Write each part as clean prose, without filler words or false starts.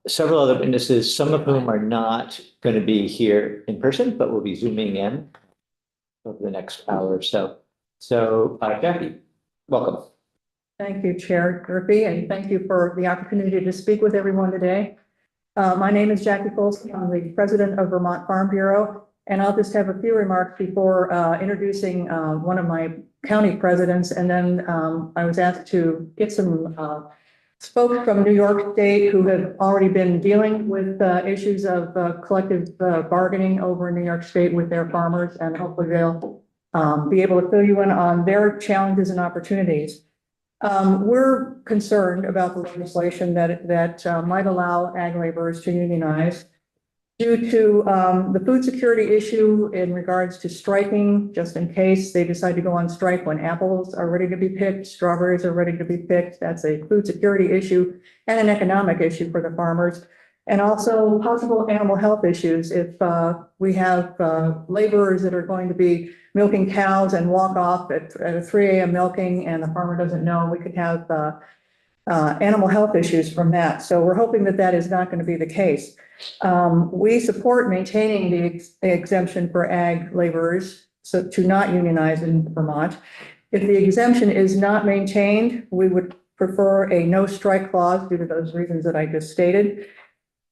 several other witnesses, some of whom are not going to be here in person, but will be zooming in over the next hour or so. So Jackie, welcome. Thank you, Chair Durfee, and thank you for the opportunity to speak with everyone today. My name is Jackie Folsky. I'm the president of Vermont Farm Bureau, and I'll just have a few remarks before introducing one of my county presidents. And then I was asked to get some folks from New York State who have already been dealing with issues of collective bargaining over in New York State with their farmers, and hopefully they'll be able to fill you in on their challenges and opportunities. We're concerned about the legislation that might allow ag laborers to unionize due to the food security issue in regards to striking, just in case they decide to go on strike when apples are ready to be picked, strawberries are ready to be picked. That's a food security issue and an economic issue for the farmers. And also possible animal health issues. If we have laborers that are going to be milking cows and walk off at a 3 a.m. milking and the farmer doesn't know, we could have animal health issues from that. So we're hoping that that is not going to be the case. We support maintaining the exemption for ag laborers so to not unionize in Vermont. If the exemption is not maintained, we would prefer a no strike clause due to those reasons that I just stated.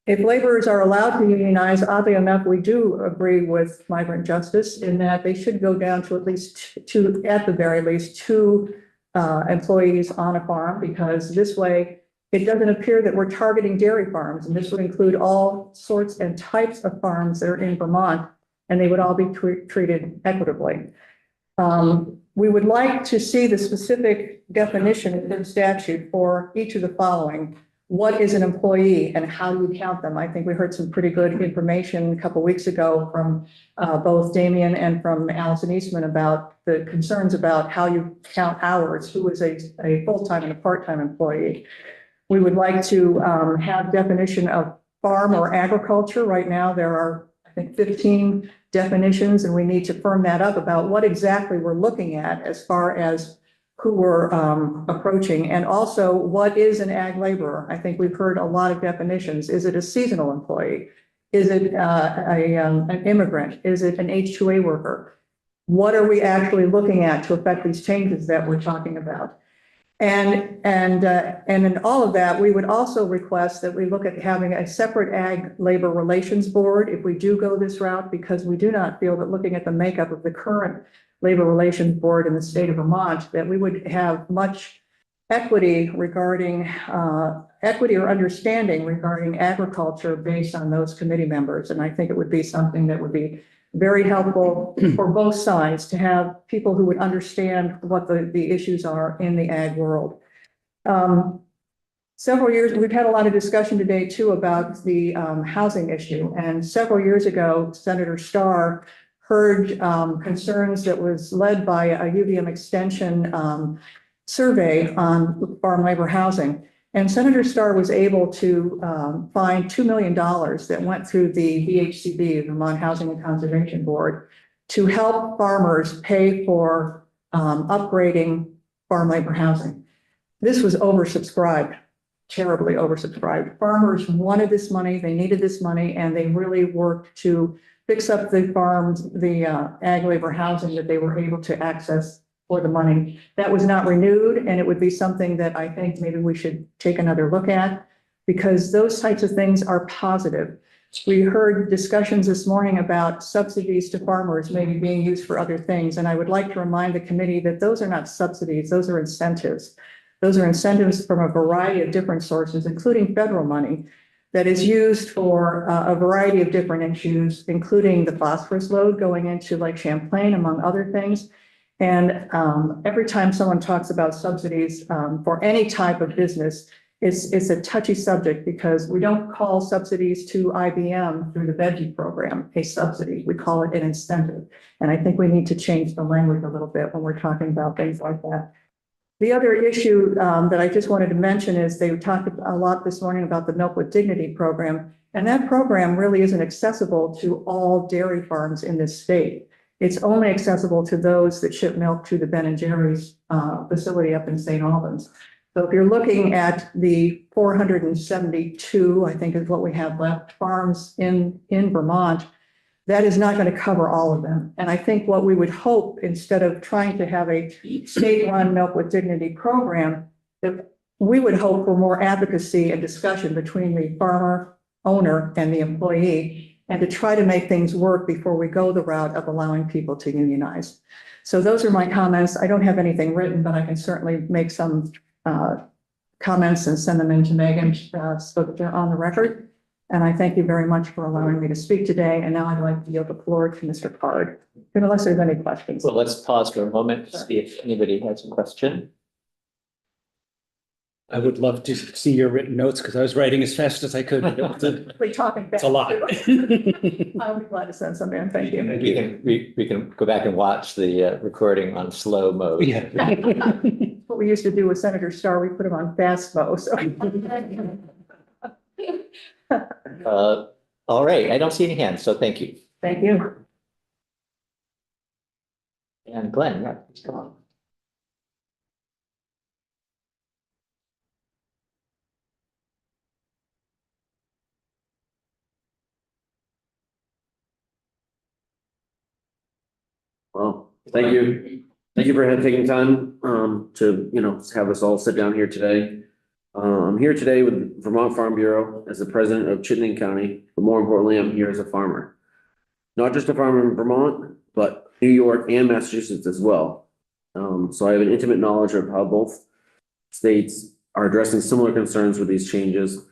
If laborers are allowed to unionize, oddly enough, we do agree with Migrant Justice in that they should go down to at least two, at the very least, two employees on a farm, because this way it doesn't appear that we're targeting dairy farms. And this would include all sorts and types of farms that are in Vermont, and they would all be treated equitably. We would like to see the specific definition in the statute for each of the following. What is an employee and how do you count them? I think we heard some pretty good information a couple of weeks ago from both Damien and from Allison Eastman about the concerns about how you count hours, who is a full-time and a part-time employee. We would like to have definition of farm or agriculture. Right now, there are, I think, 15 definitions, and we need to firm that up about what exactly we're looking at as far as who we're approaching, and also what is an ag laborer. I think we've heard a lot of definitions. Is it a seasonal employee? Is it an immigrant? Is it an H-2A worker? What are we actually looking at to affect these changes that we're talking about? And in all of that, we would also request that we look at having a separate ag labor relations board if we do go this route, because we do not feel that looking at the makeup of the current labor relations board in the state of Vermont, that we would have much equity regarding equity or understanding regarding agriculture based on those committee members. And I think it would be something that would be very helpful for both sides to have people who would understand what the issues are in the ag world. Several years, we've had a lot of discussion today too about the housing issue. And several years ago, Senator Starr heard concerns that was led by a UVM extension survey on farm labor housing. And Senator Starr was able to find $2 million that went through the VHCB, the Vermont Housing and Conservation Board, to help farmers pay for upgrading farm labor housing. This was oversubscribed, terribly oversubscribed. Farmers wanted this money, they needed this money, and they really worked to fix up the farms, the ag labor housing that they were able to access for the money. That was not renewed, and it would be something that I think maybe we should take another look at, because those types of things are positive. We heard discussions this morning about subsidies to farmers maybe being used for other things, and I would like to remind the committee that those are not subsidies, those are incentives. Those are incentives from a variety of different sources, including federal money, that is used for a variety of different issues, including the phosphorus load going into Lake Champlain, among other things. And every time someone talks about subsidies for any type of business, it's a touchy subject, because we don't call subsidies to IBM through the veggie program a subsidy. We call it an incentive. And I think we need to change the language a little bit when we're talking about things like that. The other issue that I just wanted to mention is they talked a lot this morning about the Milk with Dignity program, and that program really isn't accessible to all dairy farms in this state. It's only accessible to those that ship milk to the Ben and Jerry's facility up in St. Albans. So if you're looking at the 472, I think is what we have left, farms in Vermont, that is not going to cover all of them. And I think what we would hope, instead of trying to have a state-run Milk with Dignity program, that we would hope for more advocacy and discussion between the farmer, owner, and the employee, and to try to make things work before we go the route of allowing people to unionize. So those are my comments. I don't have anything written, but I can certainly make some comments and send them in to Megan so that they're on the record. And I thank you very much for allowing me to speak today. And now I'd like to yield the floor to Mr. Card, unless there's any questions. Well, let's pause for a moment to see if anybody has a question. I would love to see your written notes because I was writing as fast as I could. We're talking It's a lot. I'll be glad to send some in. Thank you. We can go back and watch the recording on slow mode. Yeah. What we used to do with Senator Starr, we put him on fast mode. So. All right, I don't see any hands, so thank you. Thank you. And Glenn, yeah, please come on. Well, thank you. Thank you for taking time to, have us all sit down here today. I'm here today with Vermont Farm Bureau as the president of Chittenden County, but more importantly, I'm here as a farmer. Not just a farmer in Vermont, but New York and Massachusetts as well. So I have an intimate knowledge of how both states are addressing similar concerns with these changes.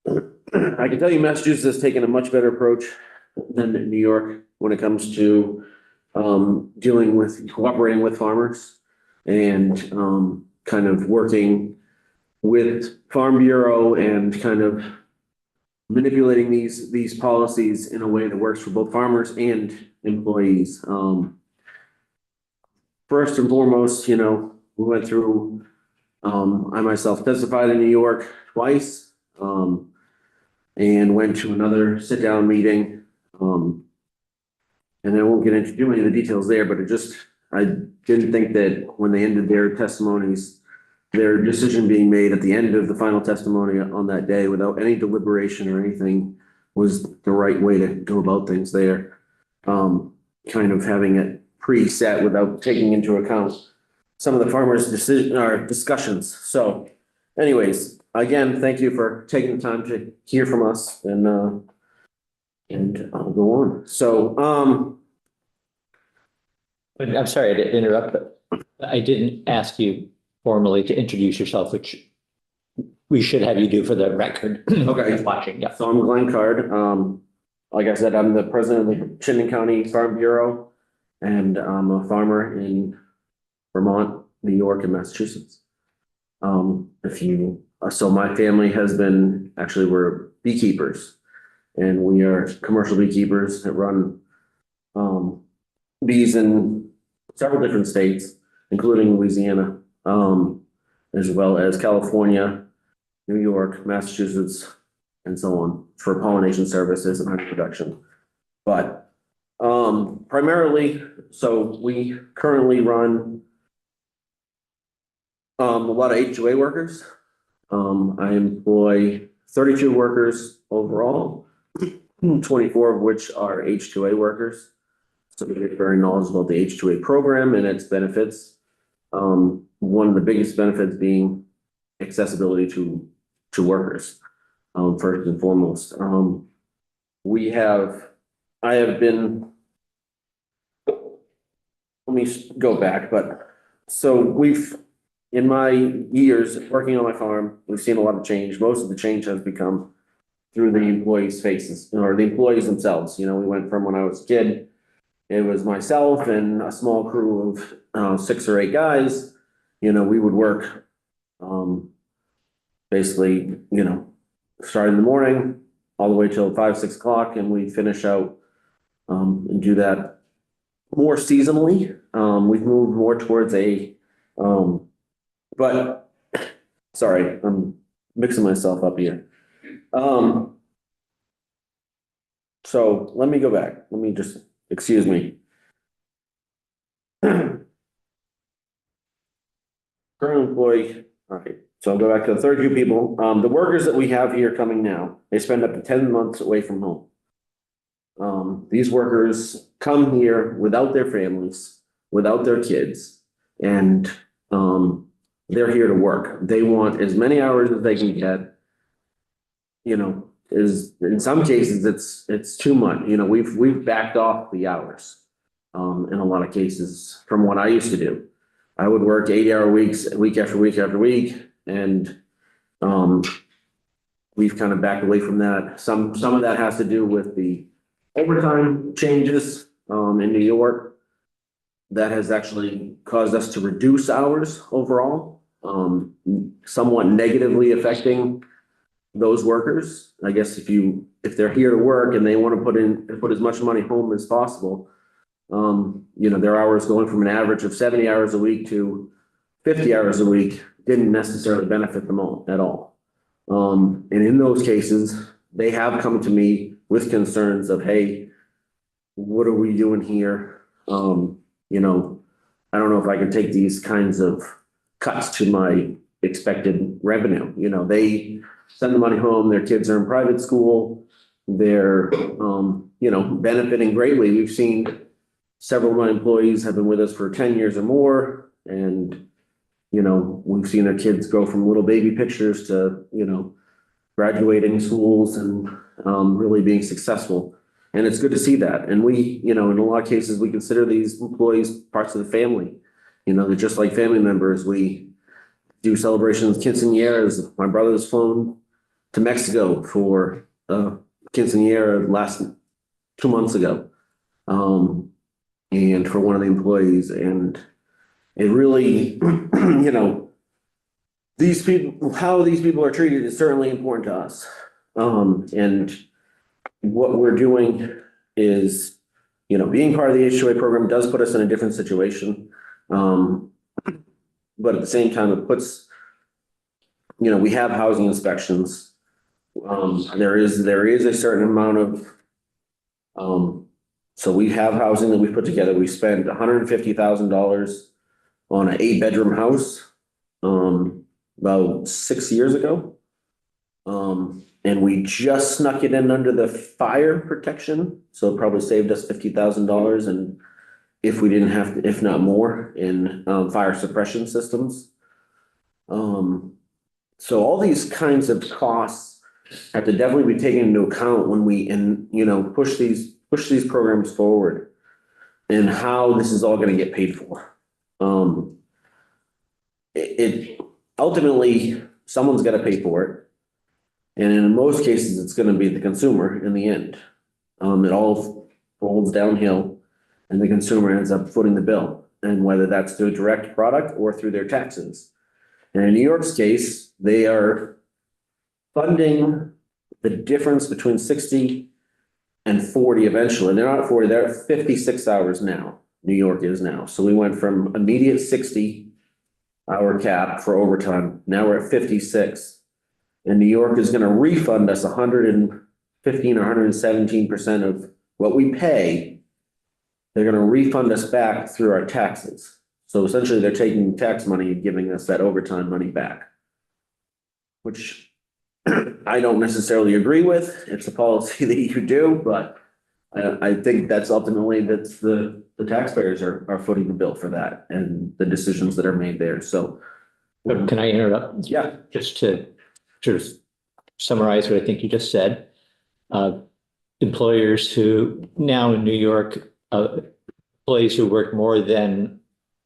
I can tell you Massachusetts has taken a much better approach than New York when it comes to cooperating with farmers and kind of working with Farm Bureau and kind of manipulating these policies in a way that works for both farmers and employees. First and foremost, we went through, I myself testified in New York twice, and went to another sit-down meeting. And I won't get into too many of the details there, but I didn't think that when they ended their testimonies, their decision being made at the end of the final testimony on that day without any deliberation or anything was the right way to go about things there. Kind of having it preset without taking into account some of the farmers' discussions. So anyways, again, thank you for taking the time to hear from us and I'll go on. So, I'm sorry to interrupt, but I didn't ask you formally to introduce yourself, which we should have you do for the record. Okay. Watching, yeah. So I'm Glenn Card. Like I said, I'm the president of the Chittenden County Farm Bureau, and I'm a farmer in Vermont, New York, and Massachusetts. So my family we're beekeepers, and we are commercial beekeepers that run bees in several different states, including Louisiana, as well as California, New York, Massachusetts, and so on for pollination services and honey production. But primarily, so we currently run a lot of H2A workers. I employ 32 workers overall, 24 of which are H2A workers. So we're very knowledgeable about the H2A program and its benefits. One of the biggest benefits being accessibility to workers, first and foremost. I have been, let me go back, but so in my years working on my farm, we've seen a lot of change. Most of the change has become through the employees' faces or the employees themselves. We went from when I was a kid, it was myself and a small crew of 6 or 8 guys. We would work basically, start in the morning all the way till 5, 6 o'clock, and we finish out and do that more seasonally. We've moved more towards but sorry, I'm mixing myself up here. So let me go back. Let me just, excuse me. Current employee All right, so I'll go back to the third few people. The workers that we have here coming now, they spend up to 10 months away from home. These workers come here without their families, without their kids, and, they're here to work. They want as many hours as they can get. You know, in some cases, it's too much. You know, we've backed off the hours. In a lot of cases from what I used to do. I would work 80-hour weeks, week after week after week, and, we've kind of backed away from that. Some of that has to do with the overtime changes, in New York. That has actually caused us to reduce hours overall, somewhat negatively affecting those workers. I guess if they're here to work and they want to put as much money home as possible, you know, their hours going from an average of 70 hours a week to 50 hours a week didn't necessarily benefit them all at all. And in those cases, they have come to me with concerns of, hey, what are we doing here? You know, I don't know if I can take these kinds of cuts to my expected revenue. You know, they send the money home, their kids are in private school, they're, you know, benefiting greatly. We've seen several of my employees have been with us for 10 years or more, and, you know, we've seen our kids go from little baby pictures to, you know, graduating schools and, really being successful. And it's good to see that. And we, you know, in a lot of cases, we consider these employees parts of the family. You know, they're just like family members. We do celebrations, quinceañeras. My brother's flown to Mexico for quinceañera last 2 months ago. And for one of the employees, and it really, you know, these people, how these people are treated is certainly important to us. And what we're doing is, you know, being part of the HOA program does put us in a different situation. But at the same time, it puts, you know, we have housing inspections. There is a certain amount of, so we have housing that we put together. We spent $150,000 on an 8-bedroom house, about 6 years ago. And we just snuck it in under the fire protection, so it probably saved us $50,000, and if we didn't have to, if not more, in fire suppression systems. So all these kinds of costs have to definitely be taken into account when we, you know, push these programs forward, and how this is all going to get paid for. It ultimately, someone's got to pay for it. And in most cases, it's going to be the consumer in the end. It all folds downhill, and the consumer ends up footing the bill. And whether that's through direct product or through their taxes. And in New York's case, they are funding the difference between 60 and 40 eventually. They're not 40, they're at 56 hours now. New York is now. So we went from immediate 60-hour cap for overtime. Now we're at 56. And New York is going to refund us 115 or 117% of what we pay. They're going to refund us back through our taxes. So essentially, they're taking tax money and giving us that overtime money back, which I don't necessarily agree with. It's a policy that you do, but I think that's ultimately the taxpayers are footing the bill for that and the decisions that are made there. So, Can I interrupt? yeah. Just to sort of summarize what I think you just said. Employers who now in New York, employees who work more than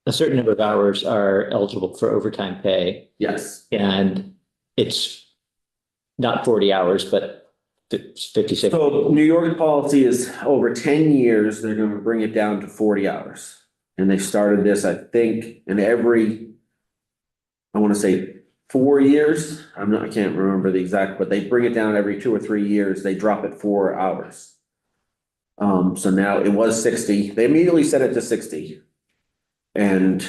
a certain number of hours are eligible for overtime pay. Yes. And it's not 40 hours, but 56. So New York policy is over 10 years, they're going to bring it down to 40 hours. And they started this, I think, in I want to say 4 years. I can't remember the exact, but they bring it down every 2 or 3 years. They drop it 4 hours. So now it was 60. They immediately set it to 60. And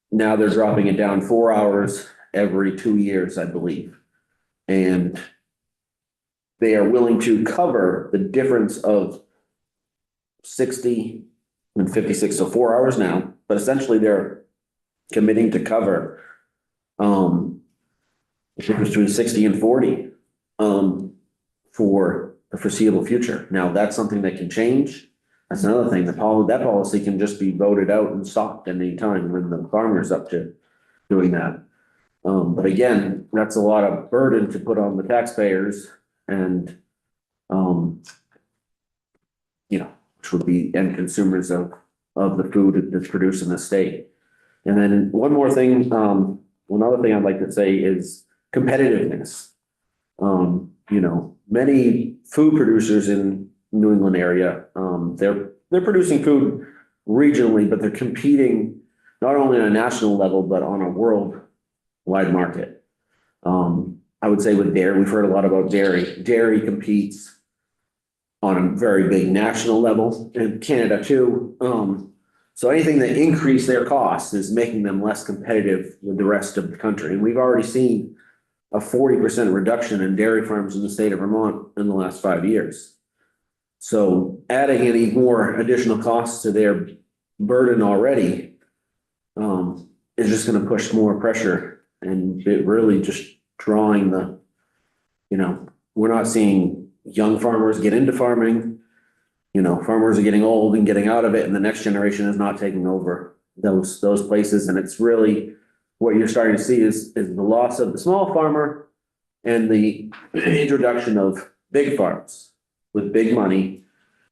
now they're dropping it down 4 hours every 2 years, I believe. And they are willing to cover the difference of 60 and 56, so 4 hours now, but essentially they're committing to cover I think between 60 and 40, for the foreseeable future. Now, that's something that can change. That's another thing, that policy can just be voted out and stopped at any time when the farmer's up to doing that. But again, that's a lot of burden to put on the taxpayers and, which would be end consumers of the food that's produced in the state. And then one more thing, one other thing I'd like to say is competitiveness. Many food producers in New England area, they're producing food regionally, but they're competing not only on a national level, but on a worldwide market. I would say with dairy, we've heard a lot about dairy. Dairy competes on a very big national level, and Canada too. So anything that increase their costs is making them less competitive with the rest of the country. And we've already seen a 40% reduction in dairy farms in the state of Vermont in the last 5 years. So adding any more additional costs to their burden already is just going to push more pressure, and it really just drawing we're not seeing young farmers get into farming. Farmers are getting old and getting out of it, and the next generation is not taking over those places. And it's really what you're starting to see is the loss of the small farmer and the introduction of big farms with big money.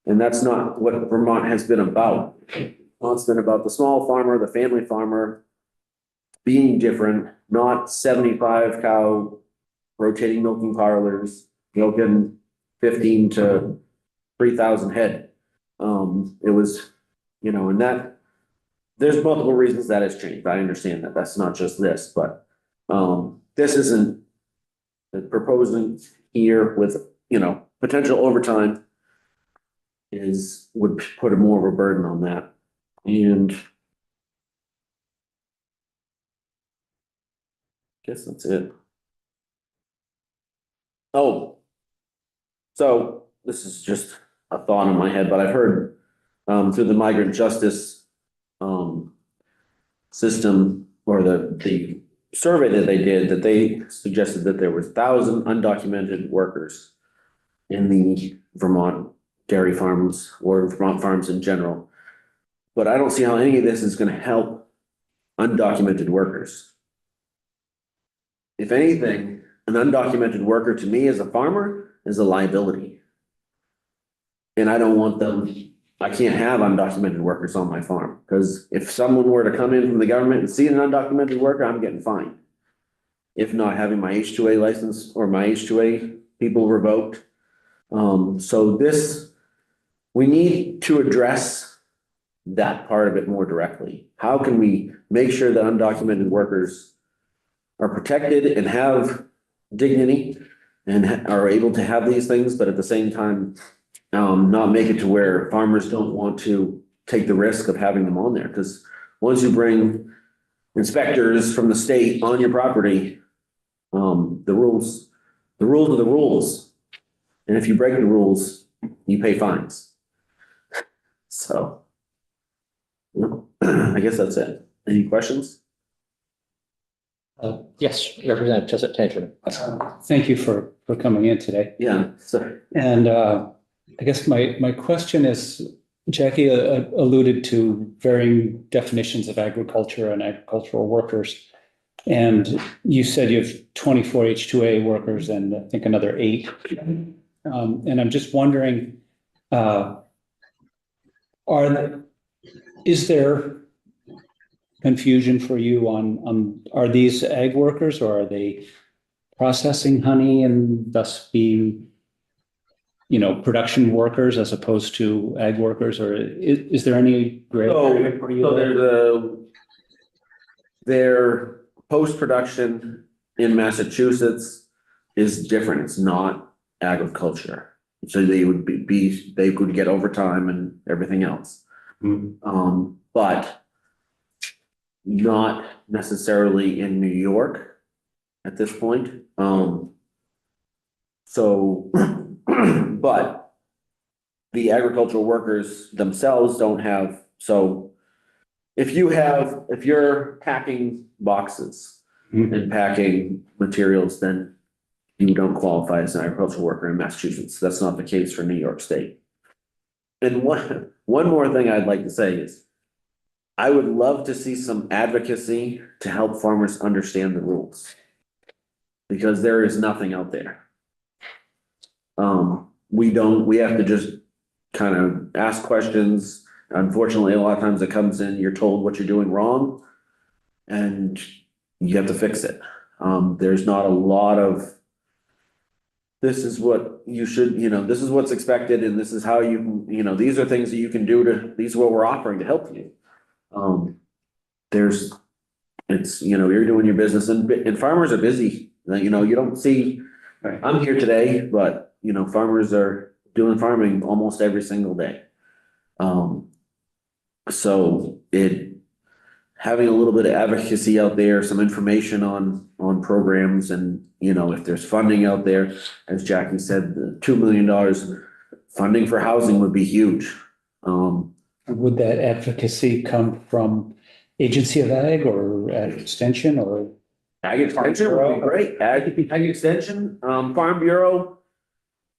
And that's not what Vermont has been about. It's been about the small farmer, the family farmer being different, not 75 cow rotating milking parlors, milking 15 to 3,000 head. It was, and that there's multiple reasons that has changed. I understand that that's not just this, but this isn't proposing here with, potential overtime would put a more of a burden on that. And I guess that's it. Oh, so this is just a thought in my head, but I've heard through the migrant justice system, or the survey that they did, that they suggested that there was 1,000 undocumented workers in the Vermont dairy farms or Vermont farms in general. But I don't see how any of this is going to help undocumented workers. If anything, an undocumented worker to me as a farmer is a liability. And I don't want them, I can't have undocumented workers on my farm, because if someone were to come in from the government and see an undocumented worker, I'm getting fined. If not having my H-2A license or my H-2A people revoked. So we need to address that part of it more directly. How can we make sure that undocumented workers are protected and have dignity and are able to have these things, but at the same time, not make it to where farmers don't want to take the risk of having them on there? Because once you bring inspectors from the state on your property, the rules are the rules. And if you break the rules, you pay fines. So, I guess that's it. Any questions? Yes, Representative Tension. Thank you for coming in today. Yeah, so, And I guess my question is, Jackie alluded to varying definitions of agriculture and agricultural workers. And you said you have 24 H-2A workers and I think another 8. And I'm just wondering, is there confusion for you on are these ag workers, or are they processing honey and thus being, production workers as opposed to ag workers, or is there any gray area for you? So their post-production in Massachusetts is different. It's not agriculture. So they would they could get overtime and everything else. But not necessarily in New York at this point. But the agricultural workers themselves don't have, so if you're packing boxes and packing materials, then you don't qualify as an agricultural worker in Massachusetts. That's not the case for New York State. And one more thing I'd like to say is, I would love to see some advocacy to help farmers understand the rules. Because there is nothing out there. We have to just kind of ask questions. Unfortunately, a lot of times it comes in, you're told what you're doing wrong. And you have to fix it. There's not a lot of. This is what you should, this is what's expected and this is how these are things that you can do these are what we're offering to help you. You're doing your business and farmers are busy. You don't see, Right. I'm here today, but farmers are doing farming almost every single day. So having a little bit of advocacy out there, some information on programs and, if there's funding out there, as Jackie said, the $2 million funding for housing would be huge. Would that advocacy come from Agency of Ag or Ag Extension or? Ag Extension would be great. Ag Extension, Farm Bureau,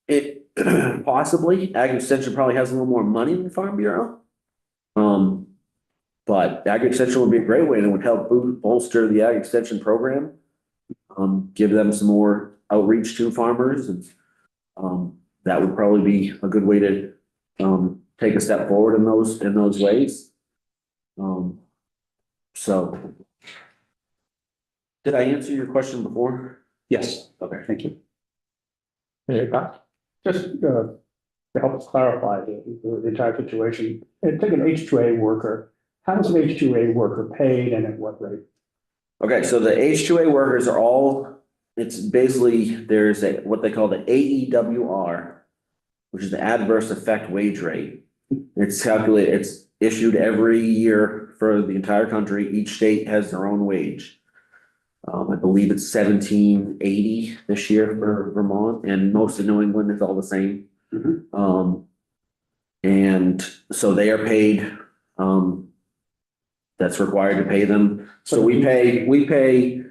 it possibly, Ag Extension probably has a little more money than Farm Bureau. But Ag Extension would be a great way and it would help bolster the Ag Extension program. Give them some more outreach to farmers and, that would probably be a good way to, take a step forward in those ways. So. Did I answer your question before? Yes, Okay. thank you. Just to help us clarify the entire situation, take an H2A worker. How is an H2A worker paid and at what rate? Okay, so the H2A workers are all, it's basically, there's what they call the AEWR, which is the adverse effect wage rate. It's calculated, it's issued every year for the entire country. Each state has their own wage. I believe it's 1780 this year for Vermont, and most of New England is all the same. And so they are paid, that's required to pay them. So we pay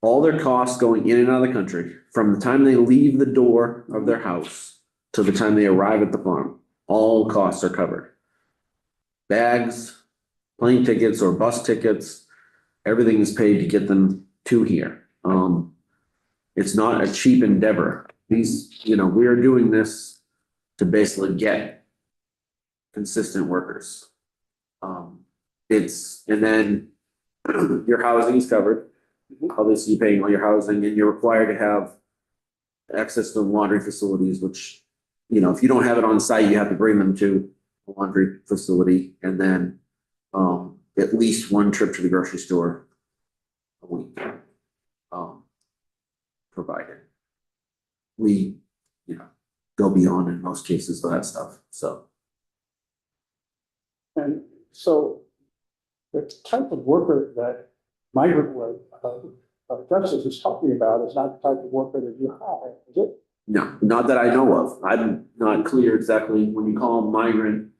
all their costs going in and out of the country, from the time they leave the door of their house to the time they arrive at the farm. All costs are covered. Bags, plane tickets or bus tickets, everything is paid to get them to here. It's not a cheap endeavor. We are doing this to basically get consistent workers. And then your housing is covered. Obviously, you're paying all your housing and you're required to have access to laundry facilities, which, if you don't have it on site, you have to bring them to a laundry facility. And then at least one trip to the grocery store a week provided. We, go beyond in most cases for that stuff, so. And so the type of worker that migrant justice is talking about is not the type of worker that you hire, is it? No, not that I know of. I'm not clear exactly when you call them migrant.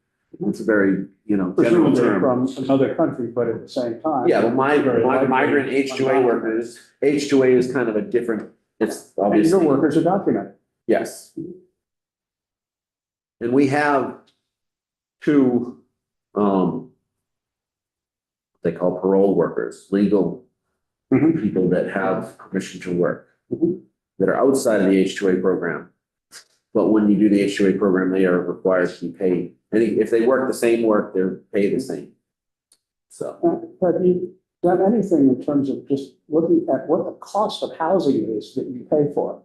It's a very, general Presumably term. from another country, but at the same time. Yeah, well, Very likely migrant H2A workers, H2A is kind of a different, it's And obviously. your workers are documented. Yes. And we have two, they call parole workers, legal Mhm. people that have permission to work, Mhm. that are outside of the H2A program. But when you do the H2A program, they are required to be paid. And if they work the same work, they're paid the same. So, Have you done anything in terms of just looking at what the cost of housing is that you pay for?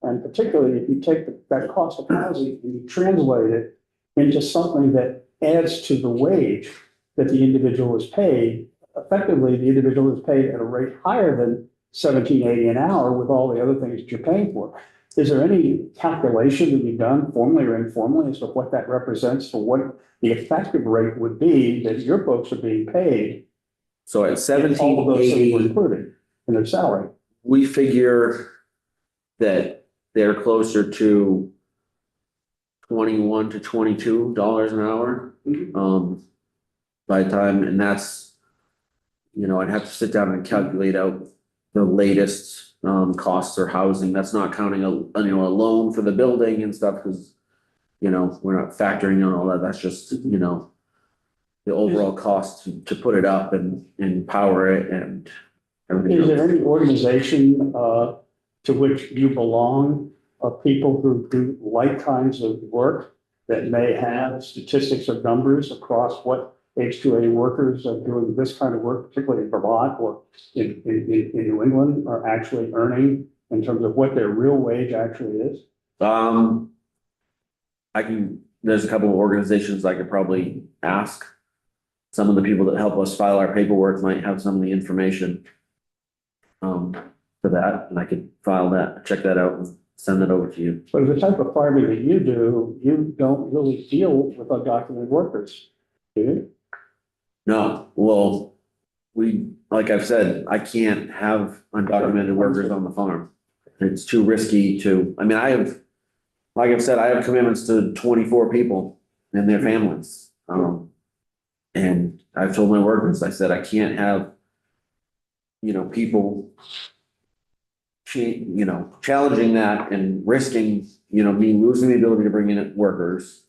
And particularly if you take that cost of housing and you translate it into something that adds to the wage that the individual is paid, effectively, the individual is paid at a rate higher than $17.80 an hour with all the other things that you're paying for. Is there any calculation that you've done formally or informally as to what that represents for what the effective rate would be that your folks are being paid? so at If all of those things were 1780, included in their salary. we figure that they're closer to $21 to $22 an hour. By the time, and that's, I'd have to sit down and calculate out the latest costs or housing. That's not counting a loan for the building and stuff, because we're not factoring in all that. That's just the overall cost to put it up and power it and everything Is else. there any organization to which you belong, of people who do like kinds of work that may have statistics or numbers across what H2A workers are doing this kind of work, particularly in Vermont or in New England, are actually earning in terms of what their real wage actually is? There's a couple of organizations I could probably ask. Some of the people that help us file our paperwork might have some of the information for that, and I could check that out and send it over to you. But the type of farming that you do, you don't really deal with undocumented workers, do you? No, well, like I've said, I can't have undocumented workers on the farm. It's too risky like I've said, I have commitments to 24 people and their families. And I've told my workers, I said, I can't have, people challenging that and risking, me losing the ability to bring in workers,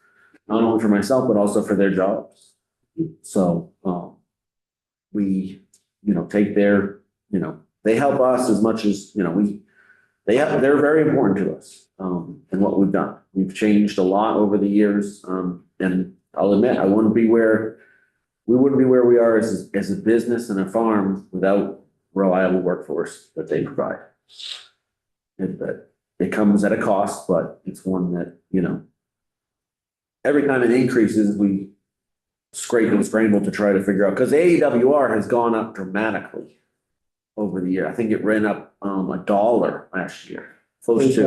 not only for myself, but also for their jobs. So, we, take their, they help us as much as, they're very important to us, and what we've done. We've changed a lot over the years, and I'll admit, we wouldn't be where we are as a business and a farm without reliable workforce that they provide. It comes at a cost, but it's one that, every time it increases, we scrape and scramble to try to figure out, because AEWR has gone up dramatically over the year. I think it ran up $1 last year. Close to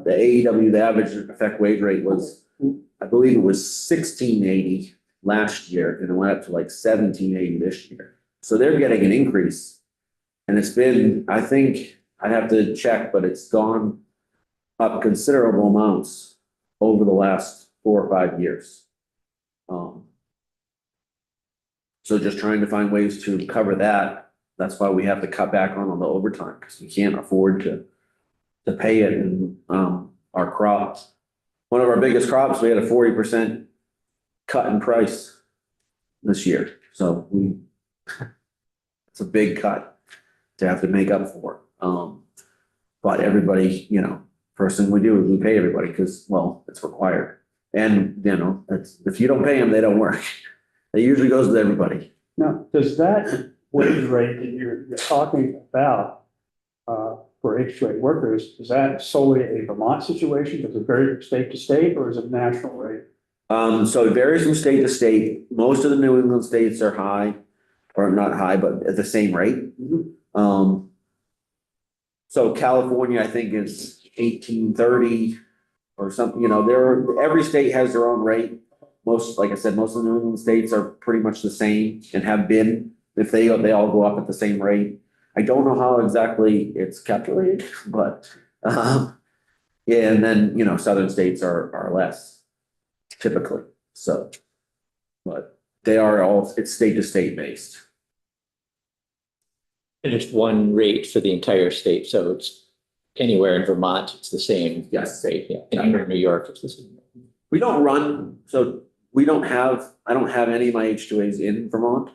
the AEW, the average effect wage rate was, I believe it was $16.80 last year, and it went up to like $17.80 this year. So they're getting an increase, and it's been, I think, I'd have to check, but it's gone up considerable amounts over the last 4 or 5 years. So just trying to find ways to cover that. That's why we have to cut back on the overtime, because we can't afford to pay it in our crops. One of our biggest crops, we had a 40% cut in price this year. So it's a big cut to have to make up for. But everybody, first thing we do is we pay everybody because, well, it's required. And, if you don't pay them, they don't work. It usually goes with everybody. Now, does that wage rate that you're talking about for H2A workers, is that solely a Vermont situation? Does it vary from state to state, or is it national rate? So it varies from state to state. Most of the New England states are high, or not high, but at the same rate. So California, I think, is 1830 or something, every state has their own rate. Like I said, most of the New England states are pretty much the same and have been, if they all go up at the same rate. I don't know how exactly it's calculated, but, yeah, and then, southern states are less typically, so. But it's state to state based. And it's one rate for the entire state, so it's anywhere in Vermont, it's the same. Yes. Rate, yeah. Anywhere in New York, it's the same. We don't run, so I don't have any of my H2As in Vermont,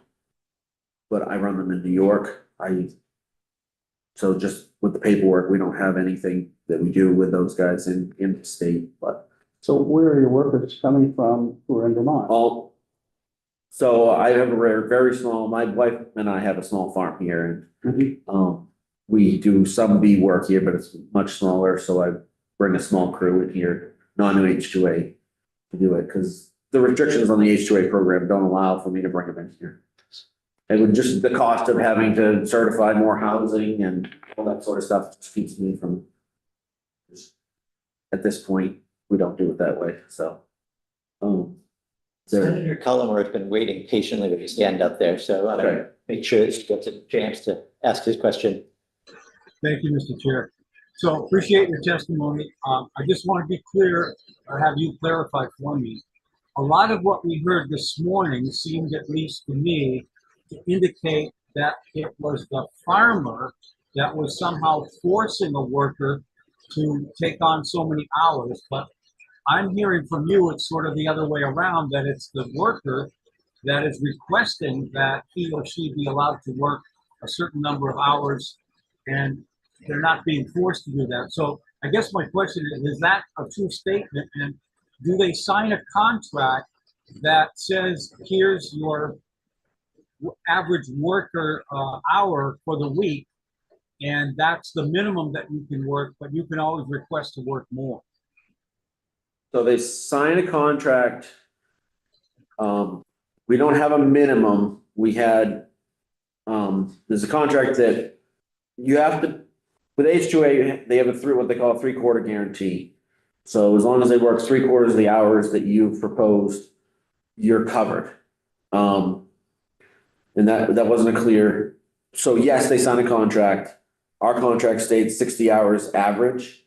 but I run them in New York. So just with the paperwork, we don't have anything that we do with those guys in the state, but. So where are your workers coming from who are in Vermont? So I have a very small, my wife and I have a small farm here, and we do some bee work here, but it's much smaller, so I bring a small crew in here, non-H2A, to do it, because the restrictions on the H2A program don't allow for me to bring them in here. It would just, the cost of having to certify more housing and all that sort of stuff just keeps me from, at this point, we don't do it that way, so. Senator Cullimore has been waiting patiently with his hand up there, so I'm gonna make sure that he gets a chance to ask his question. Thank you, Mr. Chair. So appreciate your testimony. I just want to be clear, or have you clarify for me. A lot of what we heard this morning seemed, at least to me, to indicate that it was the farmer that was somehow forcing a worker to take on so many hours, but I'm hearing from you, it's sort of the other way around, that it's the worker that is requesting that he or she be allowed to work a certain number of hours, and they're not being forced to do that. So I guess my question is that a true statement? And do they sign a contract that says, here's your average worker hour for the week, and that's the minimum that you can work, but you can always request to work more? So they sign a contract. We don't have a minimum. We had, there's a contract that you have to, with H2A, they have what they call a 3/4 guarantee. So as long as they work 3/4 of the hours that you've proposed, you're covered. And that wasn't a clear, so yes, they signed a contract. Our contract states 60 hours average.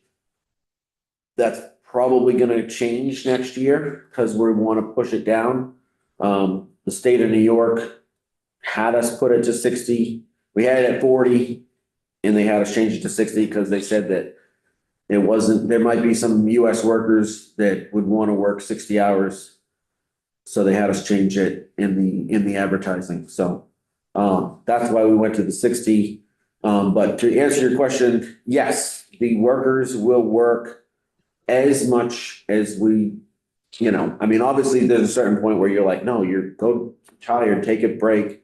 That's probably gonna change next year, because we wanna push it down. The state of New York had us put it to 60. We had it at 40, and they had us change it to 60 because they said that it wasn't, there might be some US workers that would want to work 60 hours. So they had us change it in the advertising. So that's why we went to the 60. But to answer your question, yes, the workers will work as much as we, I mean, obviously there's a certain point where you're like, no, go tired, take a break.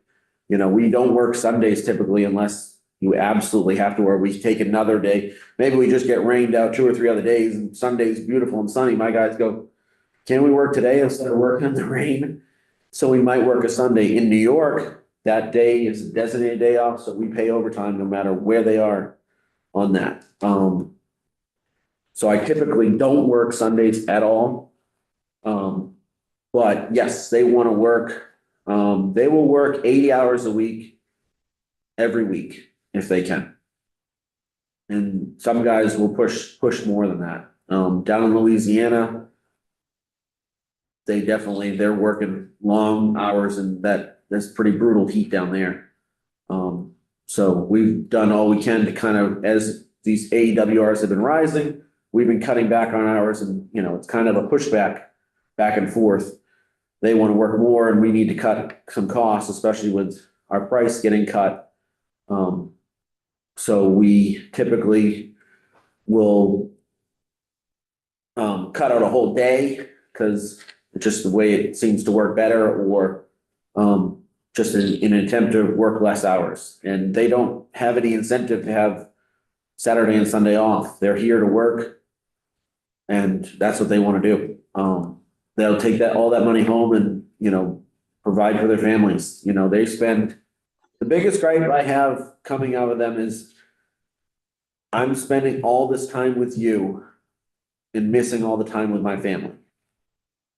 We don't work Sundays typically unless you absolutely have to, or we take another day. Maybe we just get rained out 2 or 3 other days and Sunday's beautiful and sunny. My guys go, can we work today instead of working in the rain? So we might work a Sunday. In New York, that day is a designated day off, so we pay overtime no matter where they are on that. So I typically don't work Sundays at all. But yes, they want to work. They will work 80 hours a week, every week, if they can. And some guys will push more than that. Down in Louisiana, they're working long hours, and that's pretty brutal heat down there. So we've done all we can to kind of, as these AEWRs have been rising, we've been cutting back on hours, and it's kind of a pushback back and forth. They want to work more, and we need to cut some costs, especially with our price getting cut. So we typically will cut out a whole day because it's just the way it seems to work better, or just in an attempt to work less hours. And they don't have any incentive to have Saturday and Sunday off. They're here to work, and that's what they want to do. They'll take all that money home and, provide for their families. They spend, the biggest gripe I have coming out of them is I'm spending all this time with you and missing all the time with my family.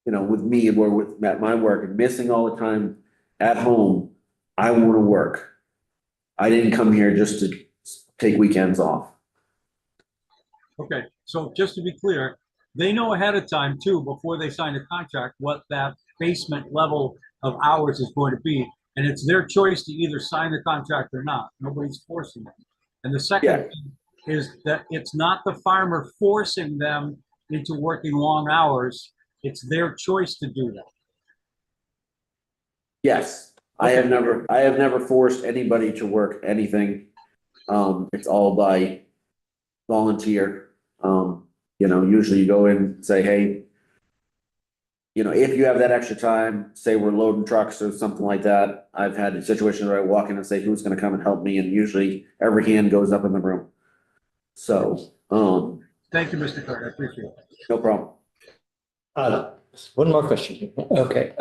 With me or with my work, and missing all the time at home. I want to work. I didn't come here just to take weekends off. Okay, so just to be clear, they know ahead of time too, before they sign a contract, what that basement level of hours is going to be. And it's their choice to either sign the contract or not. Nobody's forcing them. And the second thing is that it's not the farmer forcing them into working long hours. It's their choice to do that. Yes, I have never forced anybody to work anything. It's all by volunteer. Usually you go in and say, hey, if you have that extra time, say we're loading trucks or something like that. I've had a situation where I walk in and say, who's going to come and help me? And usually every hand goes up in the room. So, Thank you, Mr. Clark. I appreciate it. no problem. One more question. Okay,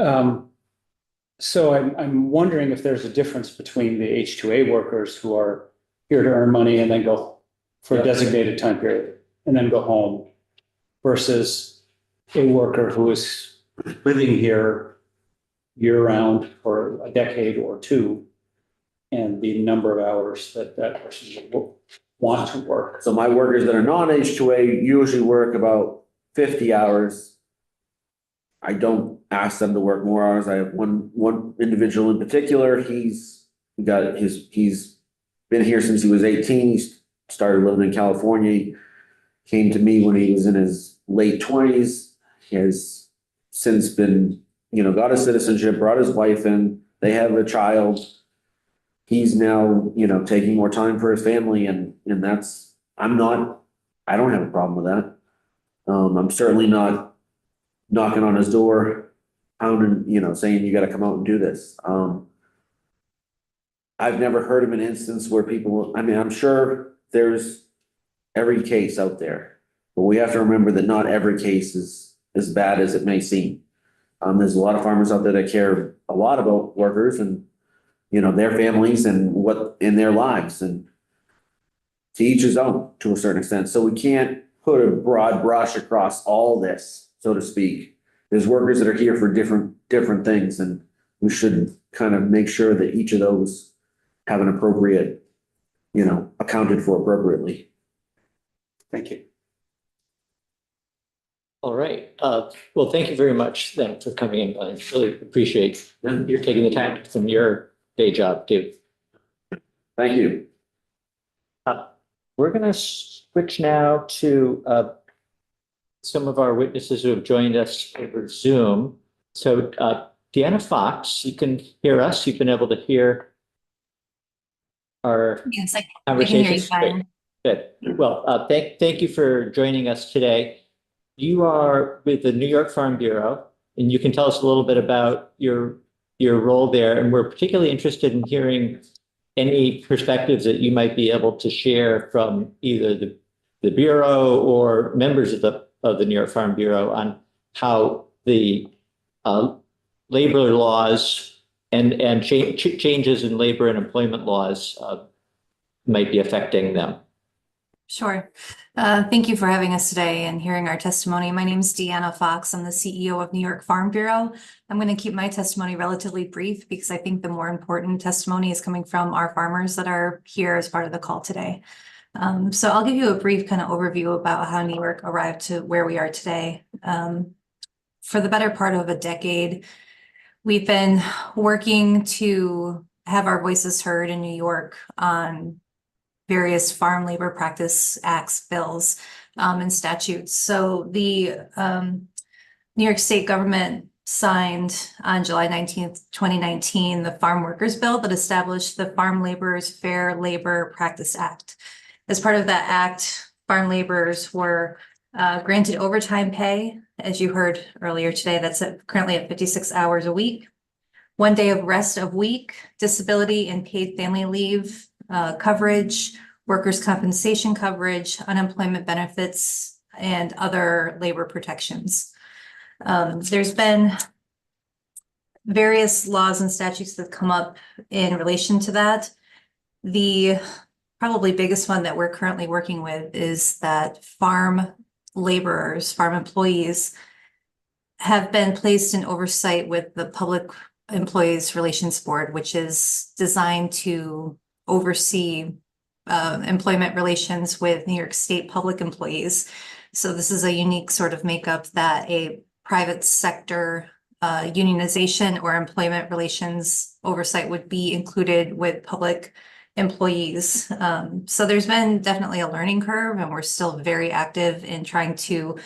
so I'm wondering if there's a difference between the H2A workers who are here to earn money and then go for a designated time period and then go home versus a worker who is living here year-round for a decade or two, and the number of hours that person will want to work. So my workers that are non-H2A usually work about 50 hours. I don't ask them to work more hours. I have one individual in particular, he's been here since he was 18. He started living in California. He came to me when he was in his late 20s. He has since been, got his citizenship, brought his wife in. They have a child. He's now, taking more time for his family, and that's, I don't have a problem with that. I'm certainly not knocking on his door, pounding, saying you gotta come out and do this. I've never heard of an instance where people, I'm sure there's every case out there, but we have to remember that not every case is as bad as it may seem. There's a lot of farmers out there that care a lot about workers and, their families and what in their lives, and to each his own to a certain extent. So we can't put a broad brush across all this, so to speak. There's workers that are here for different things, and we should kind of make sure that each of those have an appropriate, accounted for appropriately. Thank you. All right. Well, thank you very much then for coming in. I really appreciate you taking the time from your day job too. Thank you. We're going to switch now to some of our witnesses who have joined us over Zoom. So Deanna Fox, you can hear us. You've been able to hear our Yes, I conversation. can hear you fine. Good. Well, thank you for joining us today. You are with the New York Farm Bureau, and you can tell us a little bit about your role there. And we're particularly interested in hearing any perspectives that you might be able to share from either the Bureau or members of the New York Farm Bureau on how the labor laws and changes in labor and employment laws might be affecting them. Sure. Thank you for having us today and hearing our testimony. My name is Deanna Fox. I'm the CEO of New York Farm Bureau. I'm going to keep my testimony relatively brief because I think the more important testimony is coming from our farmers that are here as part of the call today. So I'll give you a brief kind of overview about how New York arrived to where we are today. For the better part of a decade, we've been working to have our voices heard in New York on various Farm Labor Practice Acts, bills, and statutes. So the New York State government signed on July 19th, 2019, the Farm Workers Bill that established the Farm Laborers Fair Labor Practice Act. As part of that act, farm laborers were granted overtime pay, as you heard earlier today, that's currently at 56 hours a week, 1 day of rest a week, disability and paid family leave coverage, workers' compensation coverage, unemployment benefits, and other labor protections. There's been various laws and statutes that come up in relation to that. The probably biggest one that we're currently working with is that farm laborers, farm employees, have been placed in oversight with the Public Employees Relations Board, which is designed to oversee employment relations with New York State public employees. So this is a unique sort of makeup that a private sector unionization or employment relations oversight would be included with public employees. So there's been definitely a learning curve, and we're still very active in trying to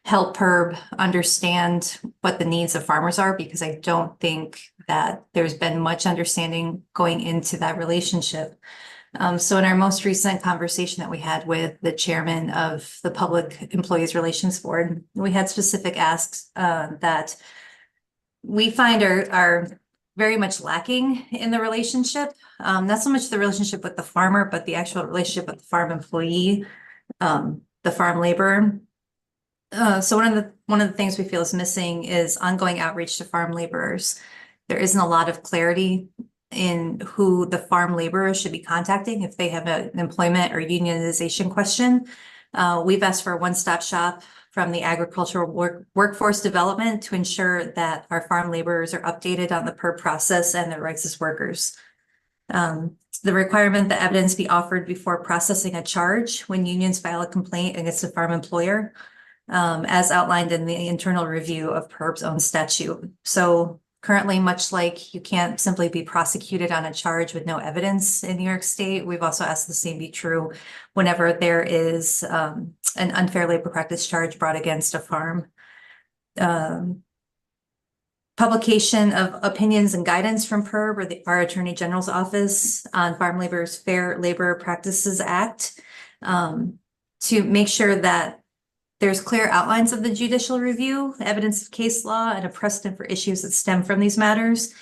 help PERB understand what the needs of farmers are, because I don't think that there's been much understanding going into that relationship. So in our most recent conversation that we had with the chairman of the Public Employees Relations Board, we had specific asks that we find are very much lacking in the relationship. Not so much the relationship with the farmer, but the actual relationship with the farm employee, the farm laborer. So one of the things we feel is missing is ongoing outreach to farm laborers. There isn't a lot of clarity in who the farm laborers should be contacting if they have an employment or unionization question. We've asked for a one-stop shop from the agricultural workforce development to ensure that our farm laborers are updated on the PERB process and their rights as workers. The requirement that evidence be offered before processing a charge when unions file a complaint against a farm employer, as outlined in the internal review of PERB's own statute. So Currently, much like you can't simply be prosecuted on a charge with no evidence in New York State, we've also asked the same be true whenever there is an unfair labor practice charge brought against a farm. Publication of opinions and guidance from PERB or our Attorney General's office on Farm Labor's Fair Labor Practices Act, to make sure that there's clear outlines of the judicial review, evidence of case law, and a precedent for issues that stem from these matters.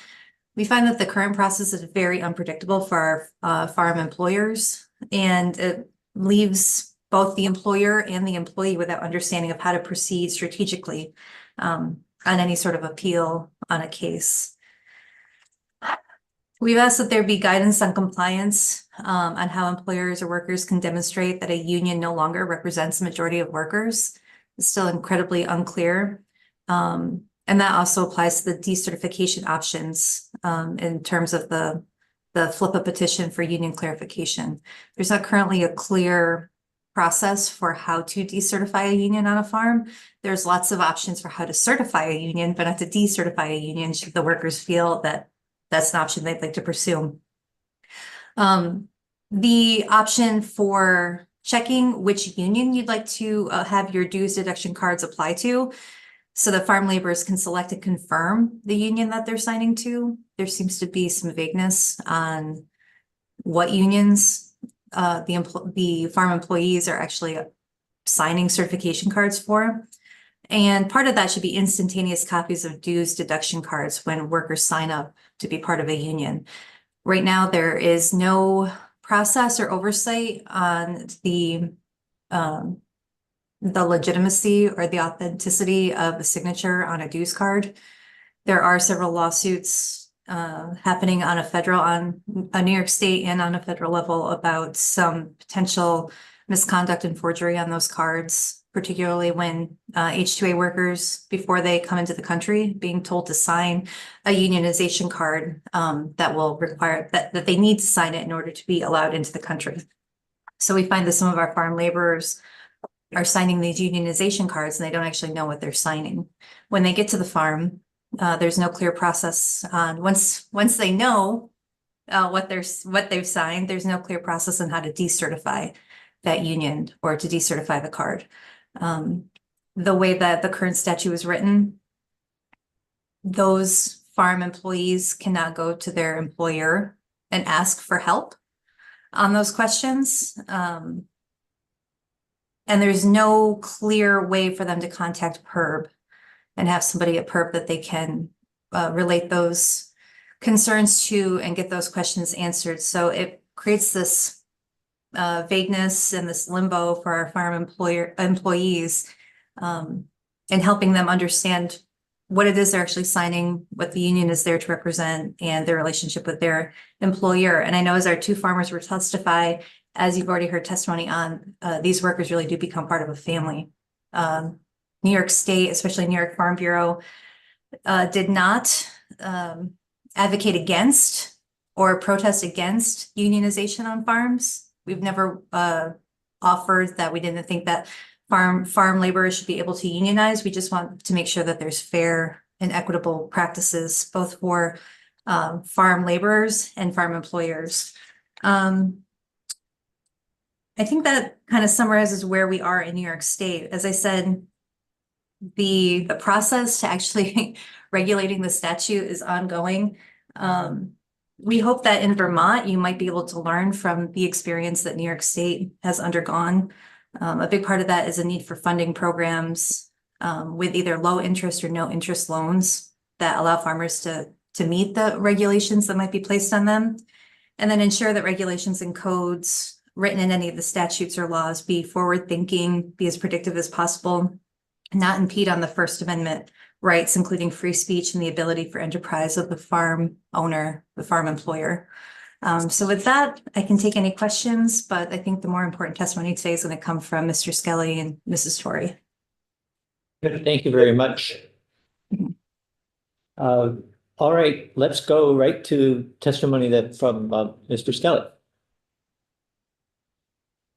We find that the current process is very unpredictable for our farm employers, and it leaves both the employer and the employee without understanding of how to proceed strategically on any sort of appeal on a case. We've asked that there be guidance on compliance on how employers or workers can demonstrate that a union no longer represents the majority of workers. It's still incredibly unclear. And that also applies to the decertification options in terms of the flip a petition for union clarification. There's not currently a clear process for how to decertify a union on a farm. There's lots of options for how to certify a union, but not to decertify a union should the workers feel that that's an option they'd like to pursue. The option for checking which union you'd like to have your dues deduction cards apply to, so the farm laborers can select and confirm the union that they're signing to. There seems to be some vagueness on what unions the farm employees are actually signing certification cards for. And part of that should be instantaneous copies of dues deduction cards when workers sign up to be part of a union. Right now, there is no process or oversight on the legitimacy or the authenticity of a signature on a dues card. There are several lawsuits happening on a New York State and on a federal level about some potential misconduct and forgery on those cards, particularly when H-2A workers, before they come into the country, being told to sign a unionization card that will require that they need to sign it in order to be allowed into the country. So we find that some of our farm laborers are signing these unionization cards and they don't actually know what they're signing. When they get to the farm, there's no clear process on once they know what they've signed, there's no clear process on how to decertify that union or to decertify the card. The way that the current statute is written, those farm employees cannot go to their employer and ask for help on those questions. And there's no clear way for them to contact PERB and have somebody at PERB that they can relate those concerns to and get those questions answered. So it creates this vagueness and this limbo for our farm employees and helping them understand what it is they're actually signing, what the union is there to represent, and their relationship with their employer. And I know as our two farmers were testify, as you've already heard testimony on, these workers really do become part of a family. New York State, especially New York Farm Bureau, did not advocate against or protest against unionization on farms. We've never offered that. We didn't think that farm laborers should be able to unionize. We just want to make sure that there's fair and equitable practices, both for farm laborers and farm employers. I think that kind of summarizes where we are in New York State. As I said, the process to actually regulating the statute is ongoing. We hope that in Vermont, you might be able to learn from the experience that New York State has undergone. A big part of that is a need for funding programs with either low interest or no interest loans that allow farmers to meet the regulations that might be placed on them. And then ensure that regulations and codes written in any of the statutes or laws be forward thinking, be as predictive as possible, not impede on the First Amendment rights, including free speech and the ability for enterprise of the farm owner, the farm employer. So with that, I can take any questions, but I think the more important testimony today is going to come from Mr. Skelly and Mrs. Torrey. Good, thank you very much. All right, let's go right to testimony from Mr. Skelly.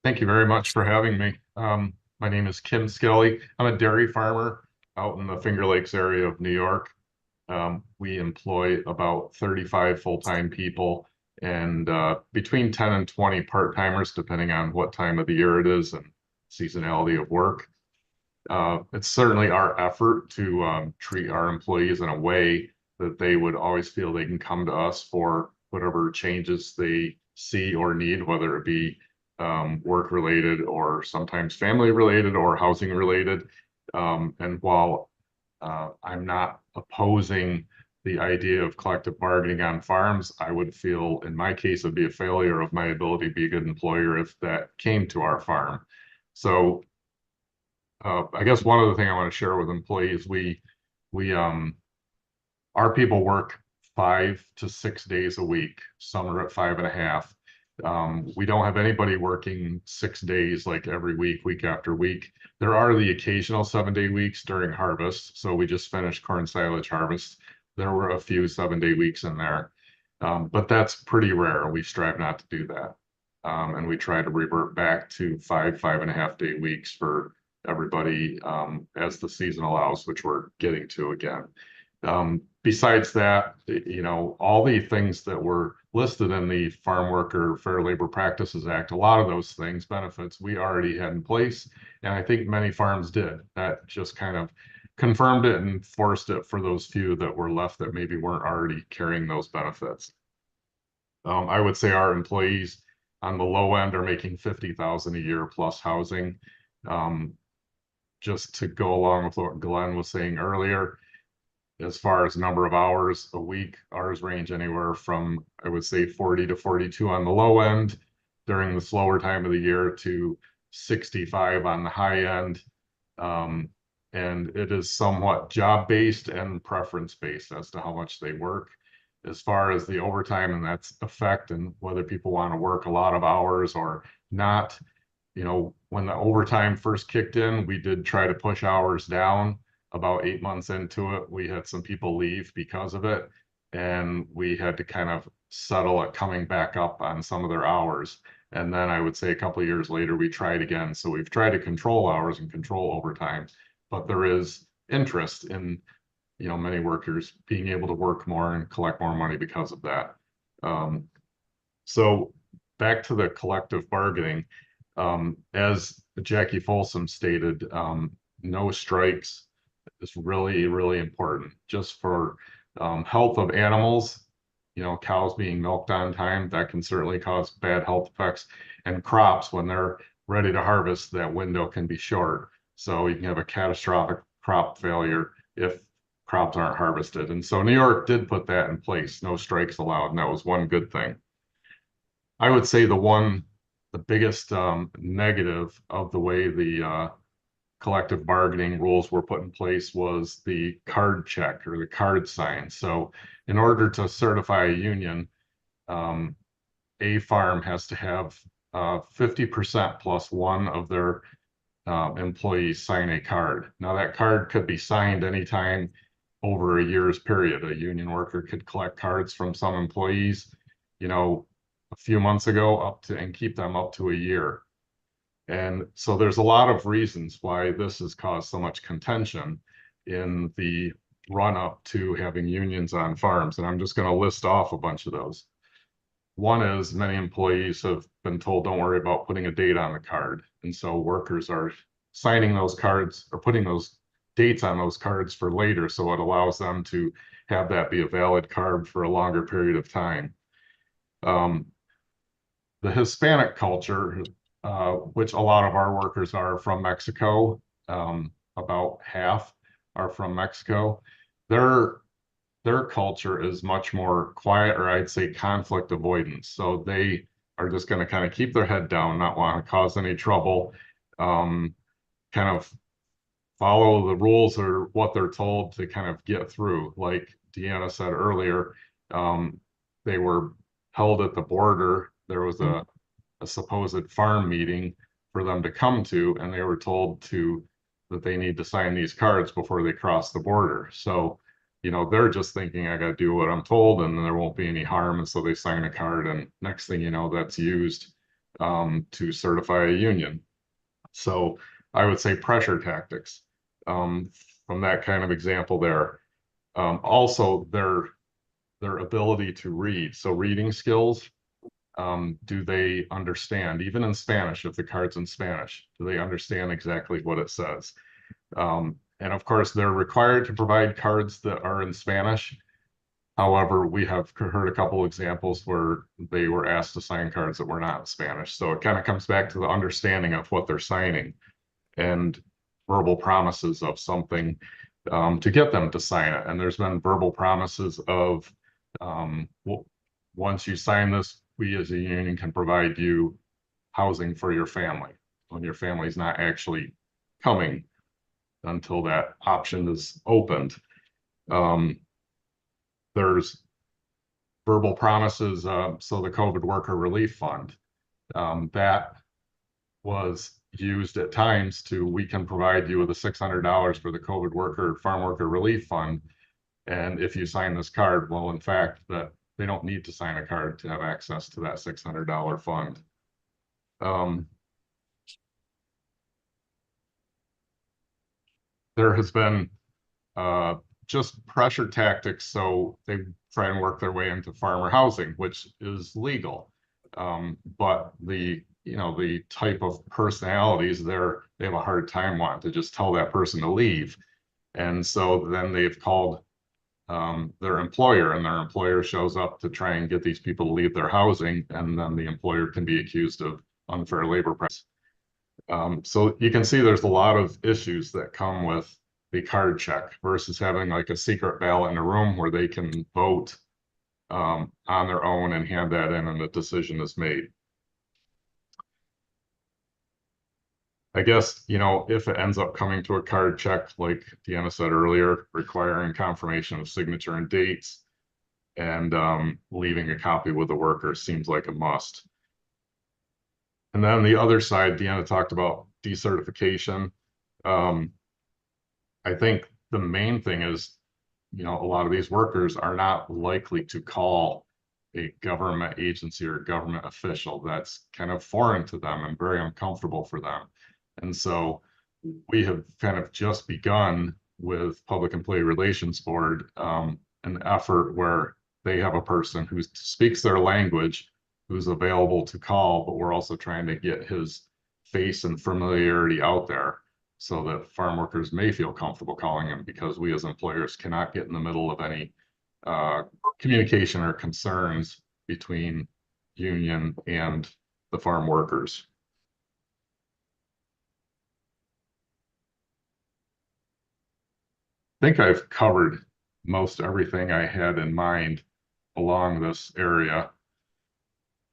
Thank you very much for having me. My name is Kim Skelly. I'm a dairy farmer out in the Finger Lakes area of New York. We employ about 35 full-time people and between 10 and 20 part-timers, depending on what time of the year it is and seasonality of work. It's certainly our effort to treat our employees in a way that they would always feel they can come to us for whatever changes they see or need, whether it be work related or sometimes family related or housing related. And while I'm not opposing the idea of collective bargaining on farms, I would feel in my case it'd be a failure of my ability to be a good employer if that came to our farm. So I guess one other thing I want to share with employees, our people work 5 to 6 days a week. Some are at 5.5. We don't have anybody working 6 days like every week after week. There are the occasional 7-day weeks during harvest. So we just finished corn silage harvest. There were a few 7-day weeks in there, but that's pretty rare. We strive not to do that. And we try to revert back to 5.5 day weeks for everybody as the season allows, which we're getting to again. Besides that, you know, all the things that were listed in the Farm Worker Fair Labor Practices Act, a lot of those things, benefits we already had in place. And I think many farms did. That just kind of confirmed it and forced it for those few that were left that maybe weren't already carrying those benefits. I would say our employees on the low end are making $50,000 a year plus housing. Just to go along with what Glenn was saying earlier, as far as number of hours a week, ours range anywhere from, I would say, 40 to 42 on the low end during the slower time of the year to 65 on the high end. And it is somewhat job-based and preference-based as to how much they work. As far as the overtime and that's effect and whether people want to work a lot of hours or not, you know, when the overtime first kicked in, we did try to push hours down. About 8 months into it, we had some people leave because of it, and we had to kind of settle at coming back up on some of their hours. And then I would say a couple of years later, we tried again. So we've tried to control hours and control overtime, but there is interest in, you know, many workers being able to work more and collect more money because of that. So back to the collective bargaining, as Jackie Folsom stated, no strikes is really, really important just for health of animals. You know, cows being milked on time, that can certainly cause bad health effects. And crops, when they're ready to harvest, that window can be short. So you can have a catastrophic crop failure if crops aren't harvested. And so New York did put that in place, no strikes allowed, and that was one good thing. I would say the biggest negative of the way the collective bargaining rules were put in place was the card check or the card sign. So in order to certify a union, a farm has to have 50% plus one of their employees sign a card. Now that card could be signed anytime over a year's period. A union worker could collect cards from some employees, you know, a few months ago and keep them up to a year. And so there's a lot of reasons why this has caused so much contention in the run up to having unions on farms. And I'm just going to list off a bunch of those. One is many employees have been told, don't worry about putting a date on the card. And so workers are signing those cards or putting those dates on those cards for later. So it allows them to have that be a valid card for a longer period of time. The Hispanic culture, which a lot of our workers are from Mexico, about half are from Mexico. Their culture is much more quiet, or I'd say conflict avoidance. So they are just going to kind of keep their head down, not want to cause any trouble, kind of follow the rules or what they're told to kind of get through. Like Deanna said earlier, they were held at the border. There was a supposed farm meeting for them to come to, and they were told that they need to sign these cards before they cross the border. So, you know, they're just thinking, I got to do what I'm told and there won't be any harm. And so they sign a card, and next thing you know, that's used to certify a union. So I would say pressure tactics from that kind of example there. Also their ability to read. So reading skills, do they understand, even in Spanish, if the card's in Spanish, do they understand exactly what it says? And of course, they're required to provide cards that are in Spanish. However, we have heard a couple examples where they were asked to sign cards that were not in Spanish. So it kind of comes back to the understanding of what they're signing and verbal promises of something to get them to sign it. And there's been verbal promises of, well, once you sign this, we as a union can provide you housing for your family when your family's not actually coming until that option is opened. There's verbal promises, so the COVID Worker Relief Fund, that was used at times to, we can provide you with the $600 for the COVID Farm Worker Relief Fund. And if you sign this card, well, in fact, that they don't need to sign a card to have access to that $600 fund. There has been just pressure tactics, so they try and work their way into farmer housing, which is legal. But the type of personalities there, they have a hard time wanting to just tell that person to leave. And so then they've called their employer, and their employer shows up to try and get these people to leave their housing, and then the employer can be accused of unfair labor practice. So you can see there's a lot of issues that come with the card check versus having like a secret ballot in a room where they can vote on their own and hand that in, and the decision is made. I guess, if it ends up coming to a card check, like Deanna said earlier, requiring confirmation of signature and dates, and leaving a copy with the worker seems like a must. And then the other side, Deanna talked about decertification. I think the main thing is, a lot of these workers are not likely to call a government agency or government official. That's kind of foreign to them and very uncomfortable for them. And so we have kind of just begun with Public Employee Relations Board, an effort where they have a person who speaks their language, who's available to call, but we're also trying to get his face and familiarity out there so that farm workers may feel comfortable calling him, because we as employers cannot get in the middle of any communication or concerns between union and the farm workers. I think I've covered most everything I had in mind along this area.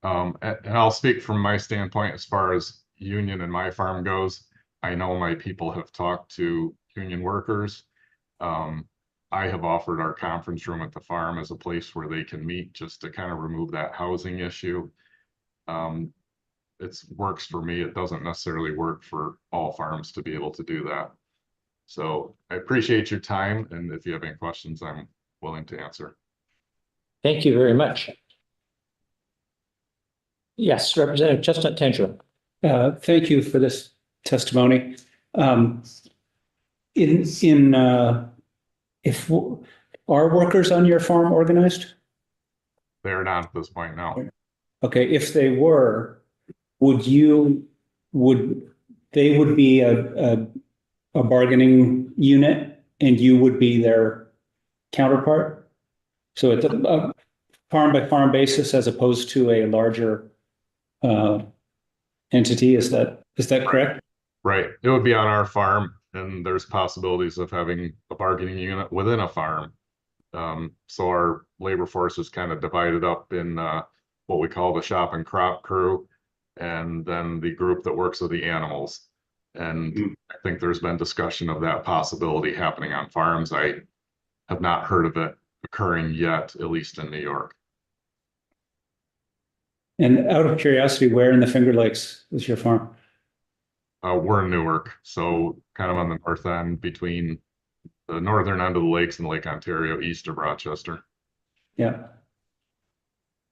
And I'll speak from my standpoint as far as union and my farm goes. I know my people have talked to union workers. I have offered our conference room at the farm as a place where they can meet, just to kind of remove that housing issue. It works for me. It doesn't necessarily work for all farms to be able to do that. So I appreciate your time, and if you have any questions, I'm willing to answer. Thank you very much. Yes, Representative Chestnut Tangelo. Thank you for this testimony. If are workers on your farm organized? They are not at this point, no. Okay, if they were, they would be a bargaining unit, and you would be their counterpart? So it's a farm by farm basis as opposed to a larger entity. Is that correct? Right. It would be on our farm, and there's possibilities of having a bargaining unit within a farm. So our labor force is kind of divided up in what we call the shop and crop crew, and then the group that works with the animals. And I think there's been discussion of that possibility happening on farms. I have not heard of it occurring yet, at least in New York. And out of curiosity, where in the Finger Lakes is your farm? We're in Newark, so kind of on the north end, between the northern end of the lakes and Lake Ontario, east of Rochester. Yeah.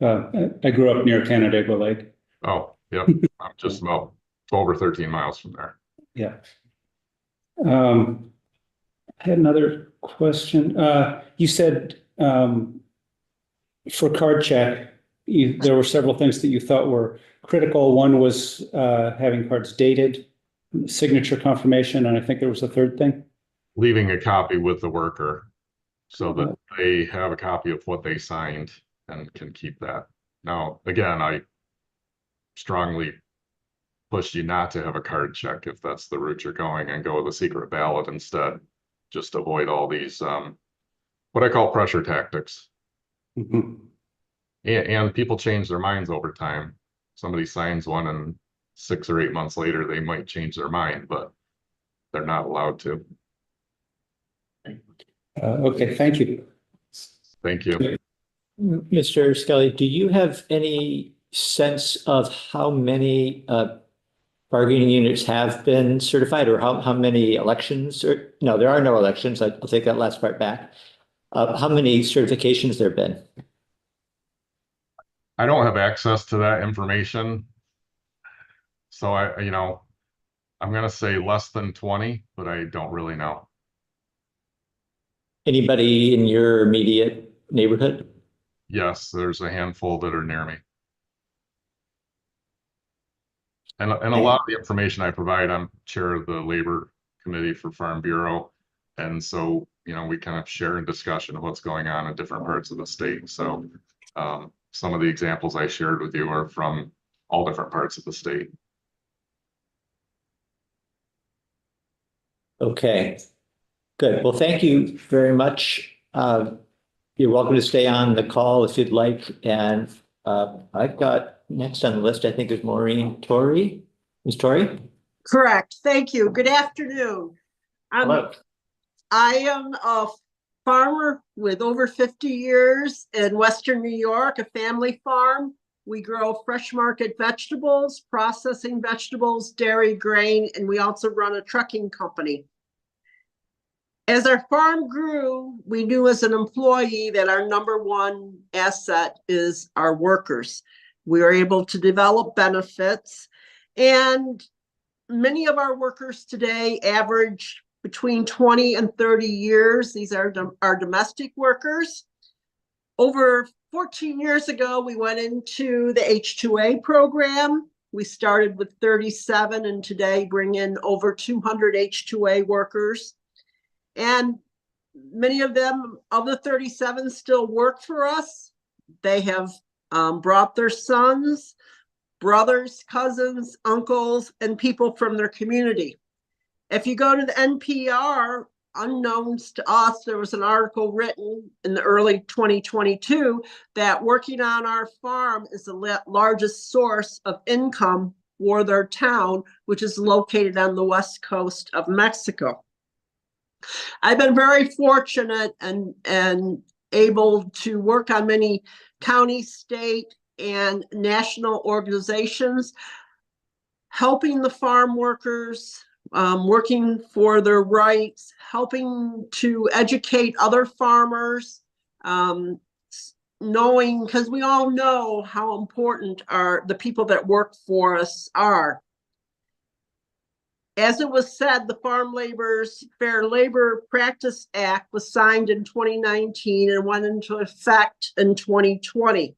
I grew up near Canandaigua Lake. Oh, yep. I'm just about 12 or 13 miles from there. Yeah. I had another question. You said for card check, there were several things that you thought were critical. One was having cards dated, signature confirmation, and I think there was a third thing. Leaving a copy with the worker so that they have a copy of what they signed and can keep that. Now, again, I strongly push you not to have a card check if that's the route you're going, and go with a secret ballot instead. Just to avoid all these what I call pressure tactics. Mhm. And people change their minds over time. Somebody signs one and 6 or 8 months later, they might change their mind, but they're not allowed to. Okay, thank you. Thank you. Mr. Skelly, do you have any sense of how many bargaining units have been certified, or how many elections, or no, there are no elections. I'll take that last part back. How many certifications there have been? I don't have access to that information. So I'm going to say less than 20, but I don't really know. Anybody in your immediate neighborhood? Yes, there's a handful that are near me. And a lot of the information I provide, I'm chair of the labor committee for Farm Bureau. And so, we kind of share in discussion of what's going on in different parts of the state. So some of the examples I shared with you are from all different parts of the state. Okay, good. Well, thank you very much. You're welcome to stay on the call if you'd like. And I've got next on the list, I think, is Maureen Torrey. Ms. Torrey? Correct. Thank you. Good afternoon. Hello. I am a farmer with over 50 years in Western New York, a family farm. We grow fresh market vegetables, processing vegetables, dairy, grain, and we also run a trucking company. As our farm grew, we knew as an employee that our number one asset is our workers. We were able to develop benefits, and many of our workers today average between 20 and 30 years. These are our domestic workers. Over 14 years ago, we went into the H-2A program. We started with 37 and today bring in over 200 H-2A workers. And many of them, of the 37, still work for us. They have brought their sons, brothers, cousins, uncles, and people from their community. If you go to the NPR, unknowns to us, there was an article written in the early 2022 that working on our farm is the largest source of income for their town, which is located on the west coast of Mexico. I've been very fortunate and able to work on many county, state, and national organizations, helping the farm workers, working for their rights, helping to educate other farmers, knowing, because we all know how important the people that work for us are. As it was said, the Farm Laborers Fair Labor Practice Act was signed in 2019 and went into effect in 2020.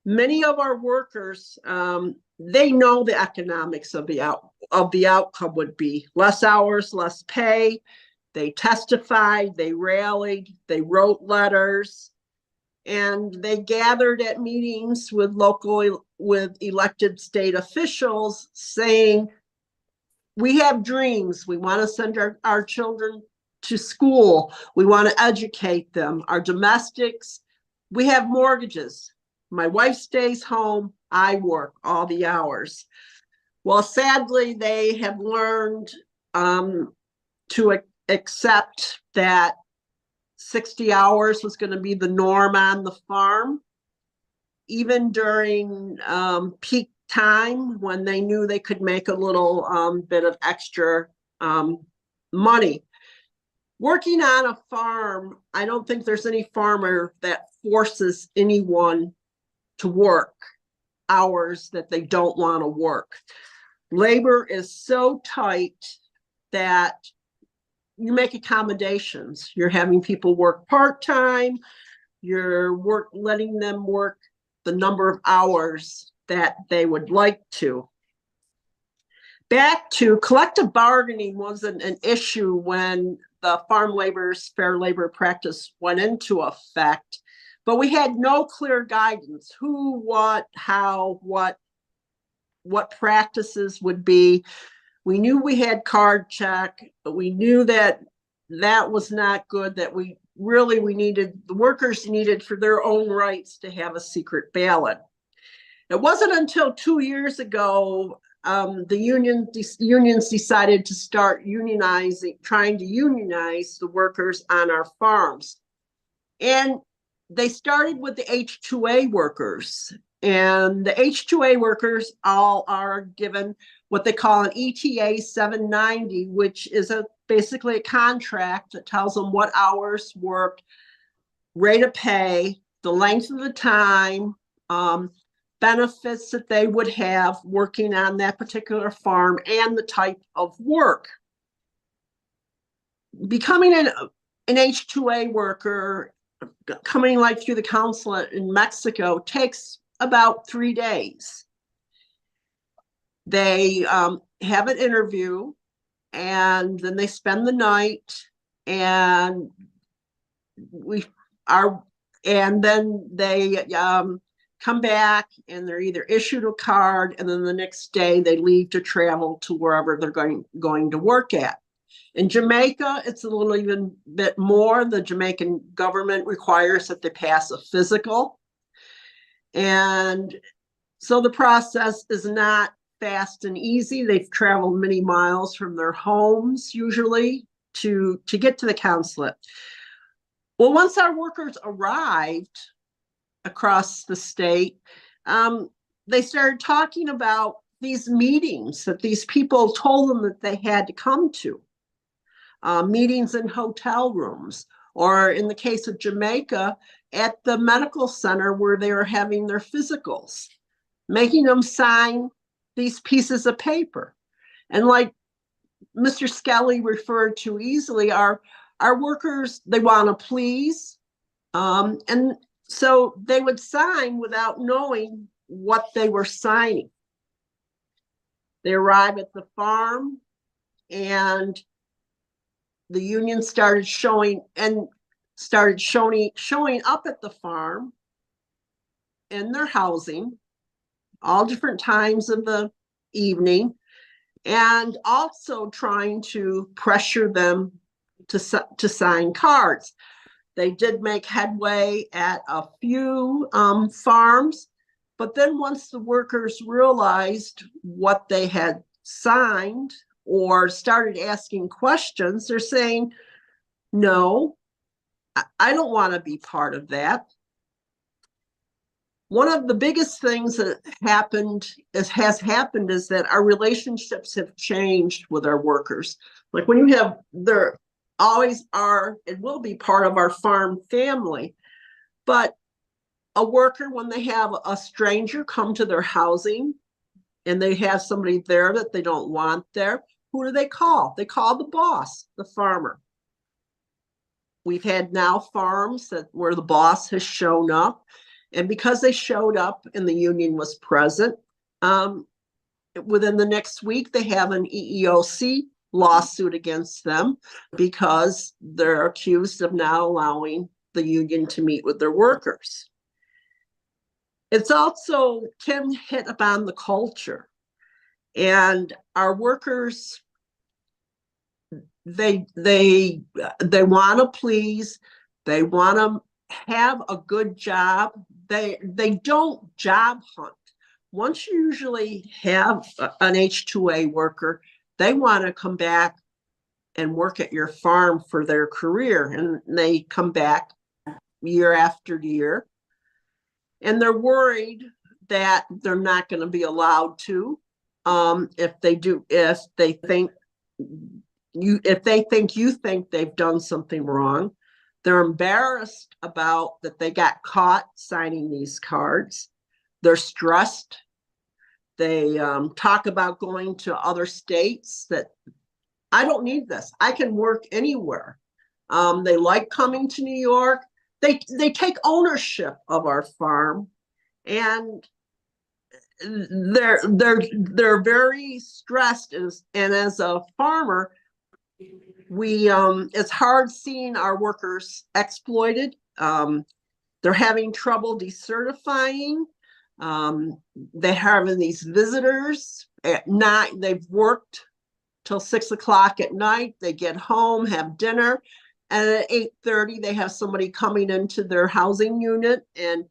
Many of our workers, they know the economics of the outcome would be less hours, less pay. They testified, they rallied, they wrote letters, and they gathered at meetings with elected state officials saying, we have dreams. We want to send our children to school. We want to educate them. Our domestics, we have mortgages. My wife stays home. I work all the hours. Well, sadly, they have learned to accept that 60 hours was going to be the norm on the farm, even during peak time when they knew they could make a little bit of extra money. Working on a farm, I don't think there's any farmer that forces anyone to work hours that they don't want to work. Labor is so tight that you make accommodations. You're having people work part-time, letting them work the number of hours that they would like to. Back to collective bargaining wasn't an issue when the Farm Laborers Fair Labor Practice went into effect, but we had no clear guidance, who, what, how, what practices would be. We knew we had card check, but we knew that was not good, that the workers needed for their own rights to have a secret ballot. It wasn't until 2 years ago the unions decided to start trying to unionize the workers on our farms. And they started with the H-2A workers. And the H-2A workers all are given what they call an ETA 790, which is basically a contract that tells them what hours worked, rate of pay, the length of the time, benefits that they would have working on that particular farm, and the type of work. Becoming an H-2A worker, coming like through the consulate in Mexico, takes about 3 days. They have an interview, and then they spend the night, and then they come back, and they're either issued a card, and then the next day they leave to travel to wherever they're going to work at. In Jamaica, it's a little even bit more. The Jamaican government requires that they pass a physical. And so the process is not fast and easy. They've traveled many miles from their homes usually to get to the consulate. Well, once our workers arrived across the state, they started talking about these meetings that these people told them that they had to come to. Meetings in hotel rooms, or in the case of Jamaica, at the medical center where they were having their physicals, making them sign these pieces of paper. And like Mr. Skelly referred to easily, our workers, they want to please. And so they would sign without knowing what they were signing. They arrive at the farm, and the union started showing up at the farm in their housing, all different times of the evening, and also trying to pressure them to sign cards. They did make headway at a few farms, but then once the workers realized what they had signed or started asking questions, they're saying, no, I don't want to be part of that. One of the biggest things that has happened is that our relationships have changed with our workers. Like when you have, there always are, it will be part of our farm family, but a worker, when they have a stranger come to their housing and they have somebody there that they don't want there, who do they call? They call the boss, the farmer. We've had now farms where the boss has shown up, and because they showed up and the union was present, within the next week, they have an EEOC lawsuit against them because they're accused of not allowing the union to meet with their workers. It's also, Tim hit upon the culture, and our workers, they want to please, they want to have a good job. They don't job hunt. Once you usually have an H-2A worker, they want to come back and work at your farm for their career, and they come back year after year, and they're worried that they're not going to be allowed to. If they think you think they've done something wrong, they're embarrassed about that they got caught signing these cards. They're stressed. They talk about going to other states that I don't need this. I can work anywhere. They like coming to New York. They take ownership of our farm, and they're very stressed. And as a farmer, it's hard seeing our workers exploited. They're having trouble decertifying. They're having these visitors at night. They've worked till 6 o'clock at night. They get home, have dinner, and at 8:30 they have somebody coming into their housing unit and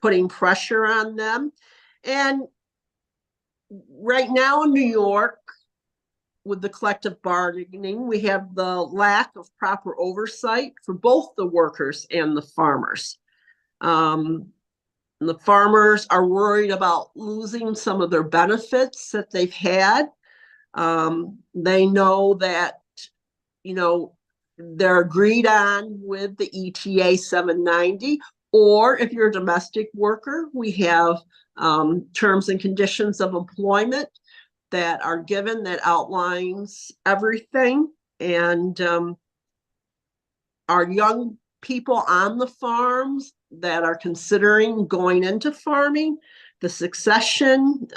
putting pressure on them. And right now in New York, with the collective bargaining, we have the lack of proper oversight for both the workers and the farmers. The farmers are worried about losing some of their benefits that they've had. They know that, they're agreed on with the ETA 790, or if you're a domestic worker, we have terms and conditions of employment that are given that outlines everything. And our young people on the farms that are considering going into farming, the succession,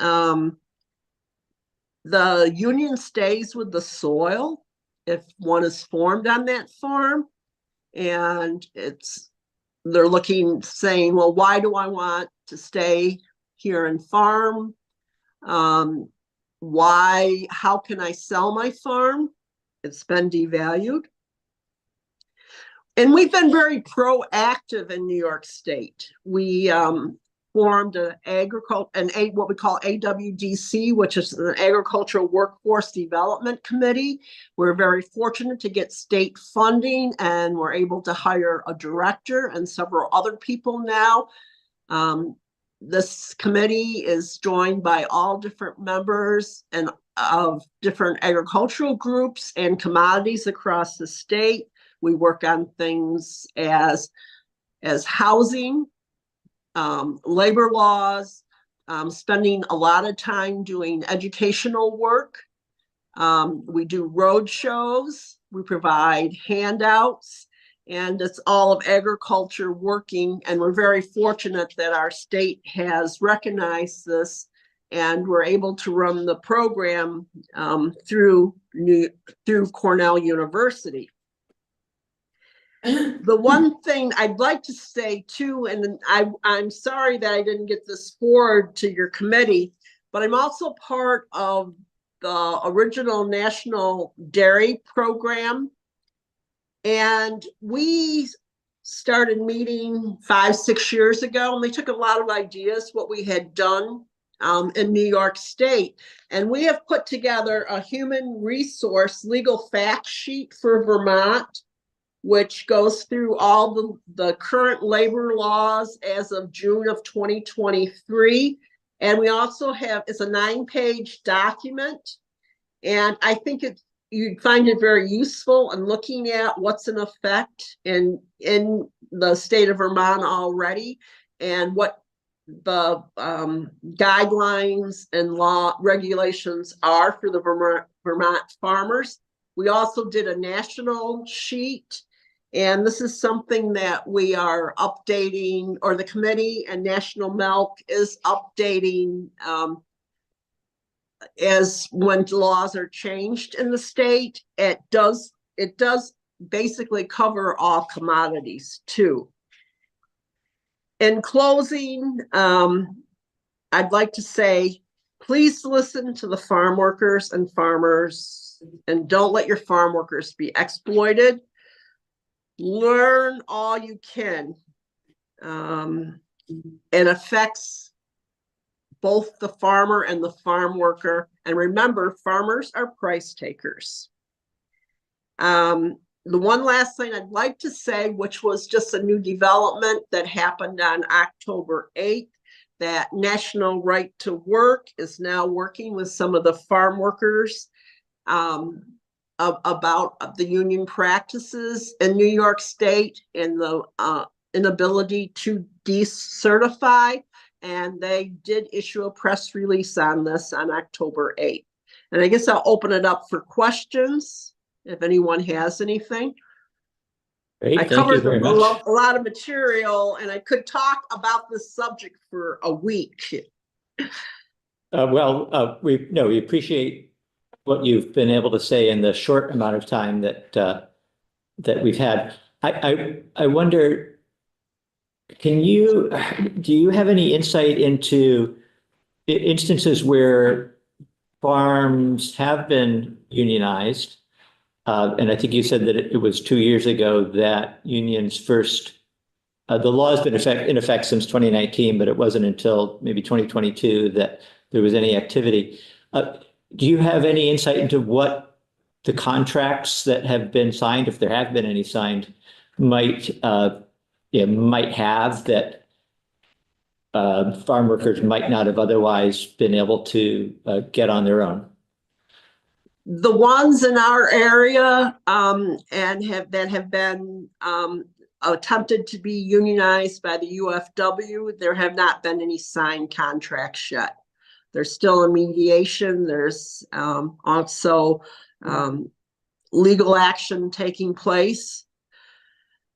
the union stays with the soil if one is formed on that farm. And they're saying, well, why do I want to stay here and farm? How can I sell my farm? It's been devalued. And we've been very proactive in New York State. We formed what we call AWDC, which is an Agricultural Workforce Development Committee. We're very fortunate to get state funding, and we're able to hire a director and several other people now. This committee is joined by all different members and of different agricultural groups and commodities across the state. We work on things as housing, labor laws, spending a lot of time doing educational work. We do road shows, we provide handouts, and it's all of agriculture working. And we're very fortunate that our state has recognized this, and we're able to run the program through Cornell University. The one thing I'd like to say too, and I'm sorry that I didn't get this forward to your committee, but I'm also part of the original National Dairy Program. And we started meeting 5-6 years ago, and they took a lot of ideas, what we had done in New York State. And we have put together a human resource legal fact sheet for Vermont, which goes through all the current labor laws as of June of 2023. And we also it's a 9-page document. And I think you'd find it very useful in looking at what's in effect in the state of Vermont already, and what the guidelines and law regulations are for the Vermont farmers. We also did a national sheet, and this is something that we are updating, or the committee and National Milk is updating as when laws are changed in the state. It does basically cover all commodities too. In closing, I'd like to say, please listen to the farm workers and farmers, and don't let your farm workers be exploited. Learn all you can. It affects both the farmer and the farm worker. And remember, farmers are price takers. The one last thing I'd like to say, which was just a new development that happened on October 8th, that National Right to Work is now working with some of the farm workers about the union practices in New York State and the inability to decertify. And they did issue a press release on this on October 8th. And I guess I'll open it up for questions if anyone has anything. Great, I thank you covered very a much. lot of material and I could talk about this subject for a week. We appreciate what you've been able to say in the short amount of time that we've had. I wonder, do you have any insight into instances where farms have been unionized? And I think you said that it was 2 years ago that unions first, the law has been in effect since 2019, but it wasn't until maybe 2022 that there was any activity. Do you have any insight into what the contracts that have been signed, if there have been any signed, might have that farm workers might not have otherwise been able to get on their own? The ones in our area and have been attempted to be unionized by the UFW, there have not been any signed contracts yet. There's still a mediation. There's also legal action taking place.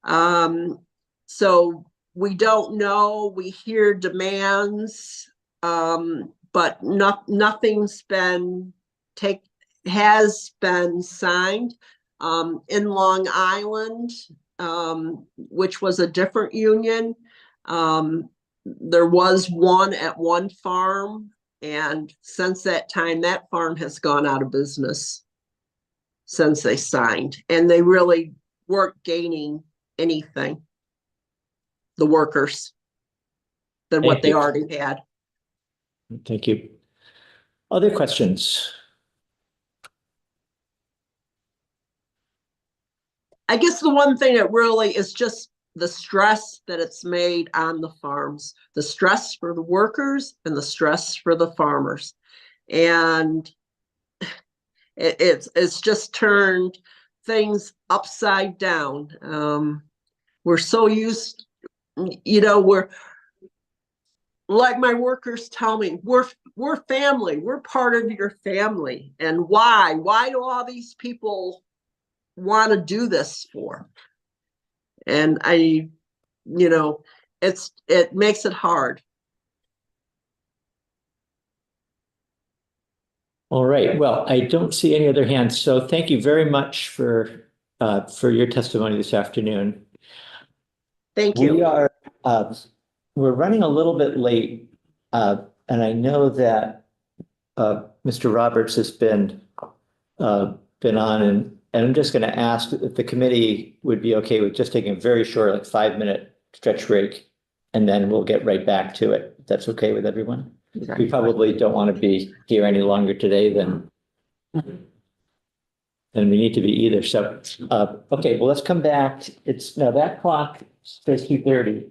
So we don't know. We hear demands, but nothing's been has been signed. In Long Island, which was a different union, there was one at one farm, and since that time, that farm has gone out of business since they signed, and they really weren't gaining anything, the workers, than what they already had. Thank you. Other questions? I guess the one thing that really is just the stress that it's made on the farms, the stress for the workers and the stress for the farmers. And it's just turned things upside down. We're so used, we're like my workers tell me, we're family, we're part of your family. And why do all these people want to do this for? And it makes it hard. All right. Well, I don't see any other hands. So thank you very much for your testimony this afternoon. Thank you. We're running a little bit late, and I know that Mr. Roberts has been on, and I'm just going to ask if the committee would be okay with just taking a very short, like 5-minute stretch break, and then we'll get right back to it. If that's okay with everyone. We probably don't want to be here any longer today than we need to be either. So, okay, well, let's come back. It's now that clock says 2:30.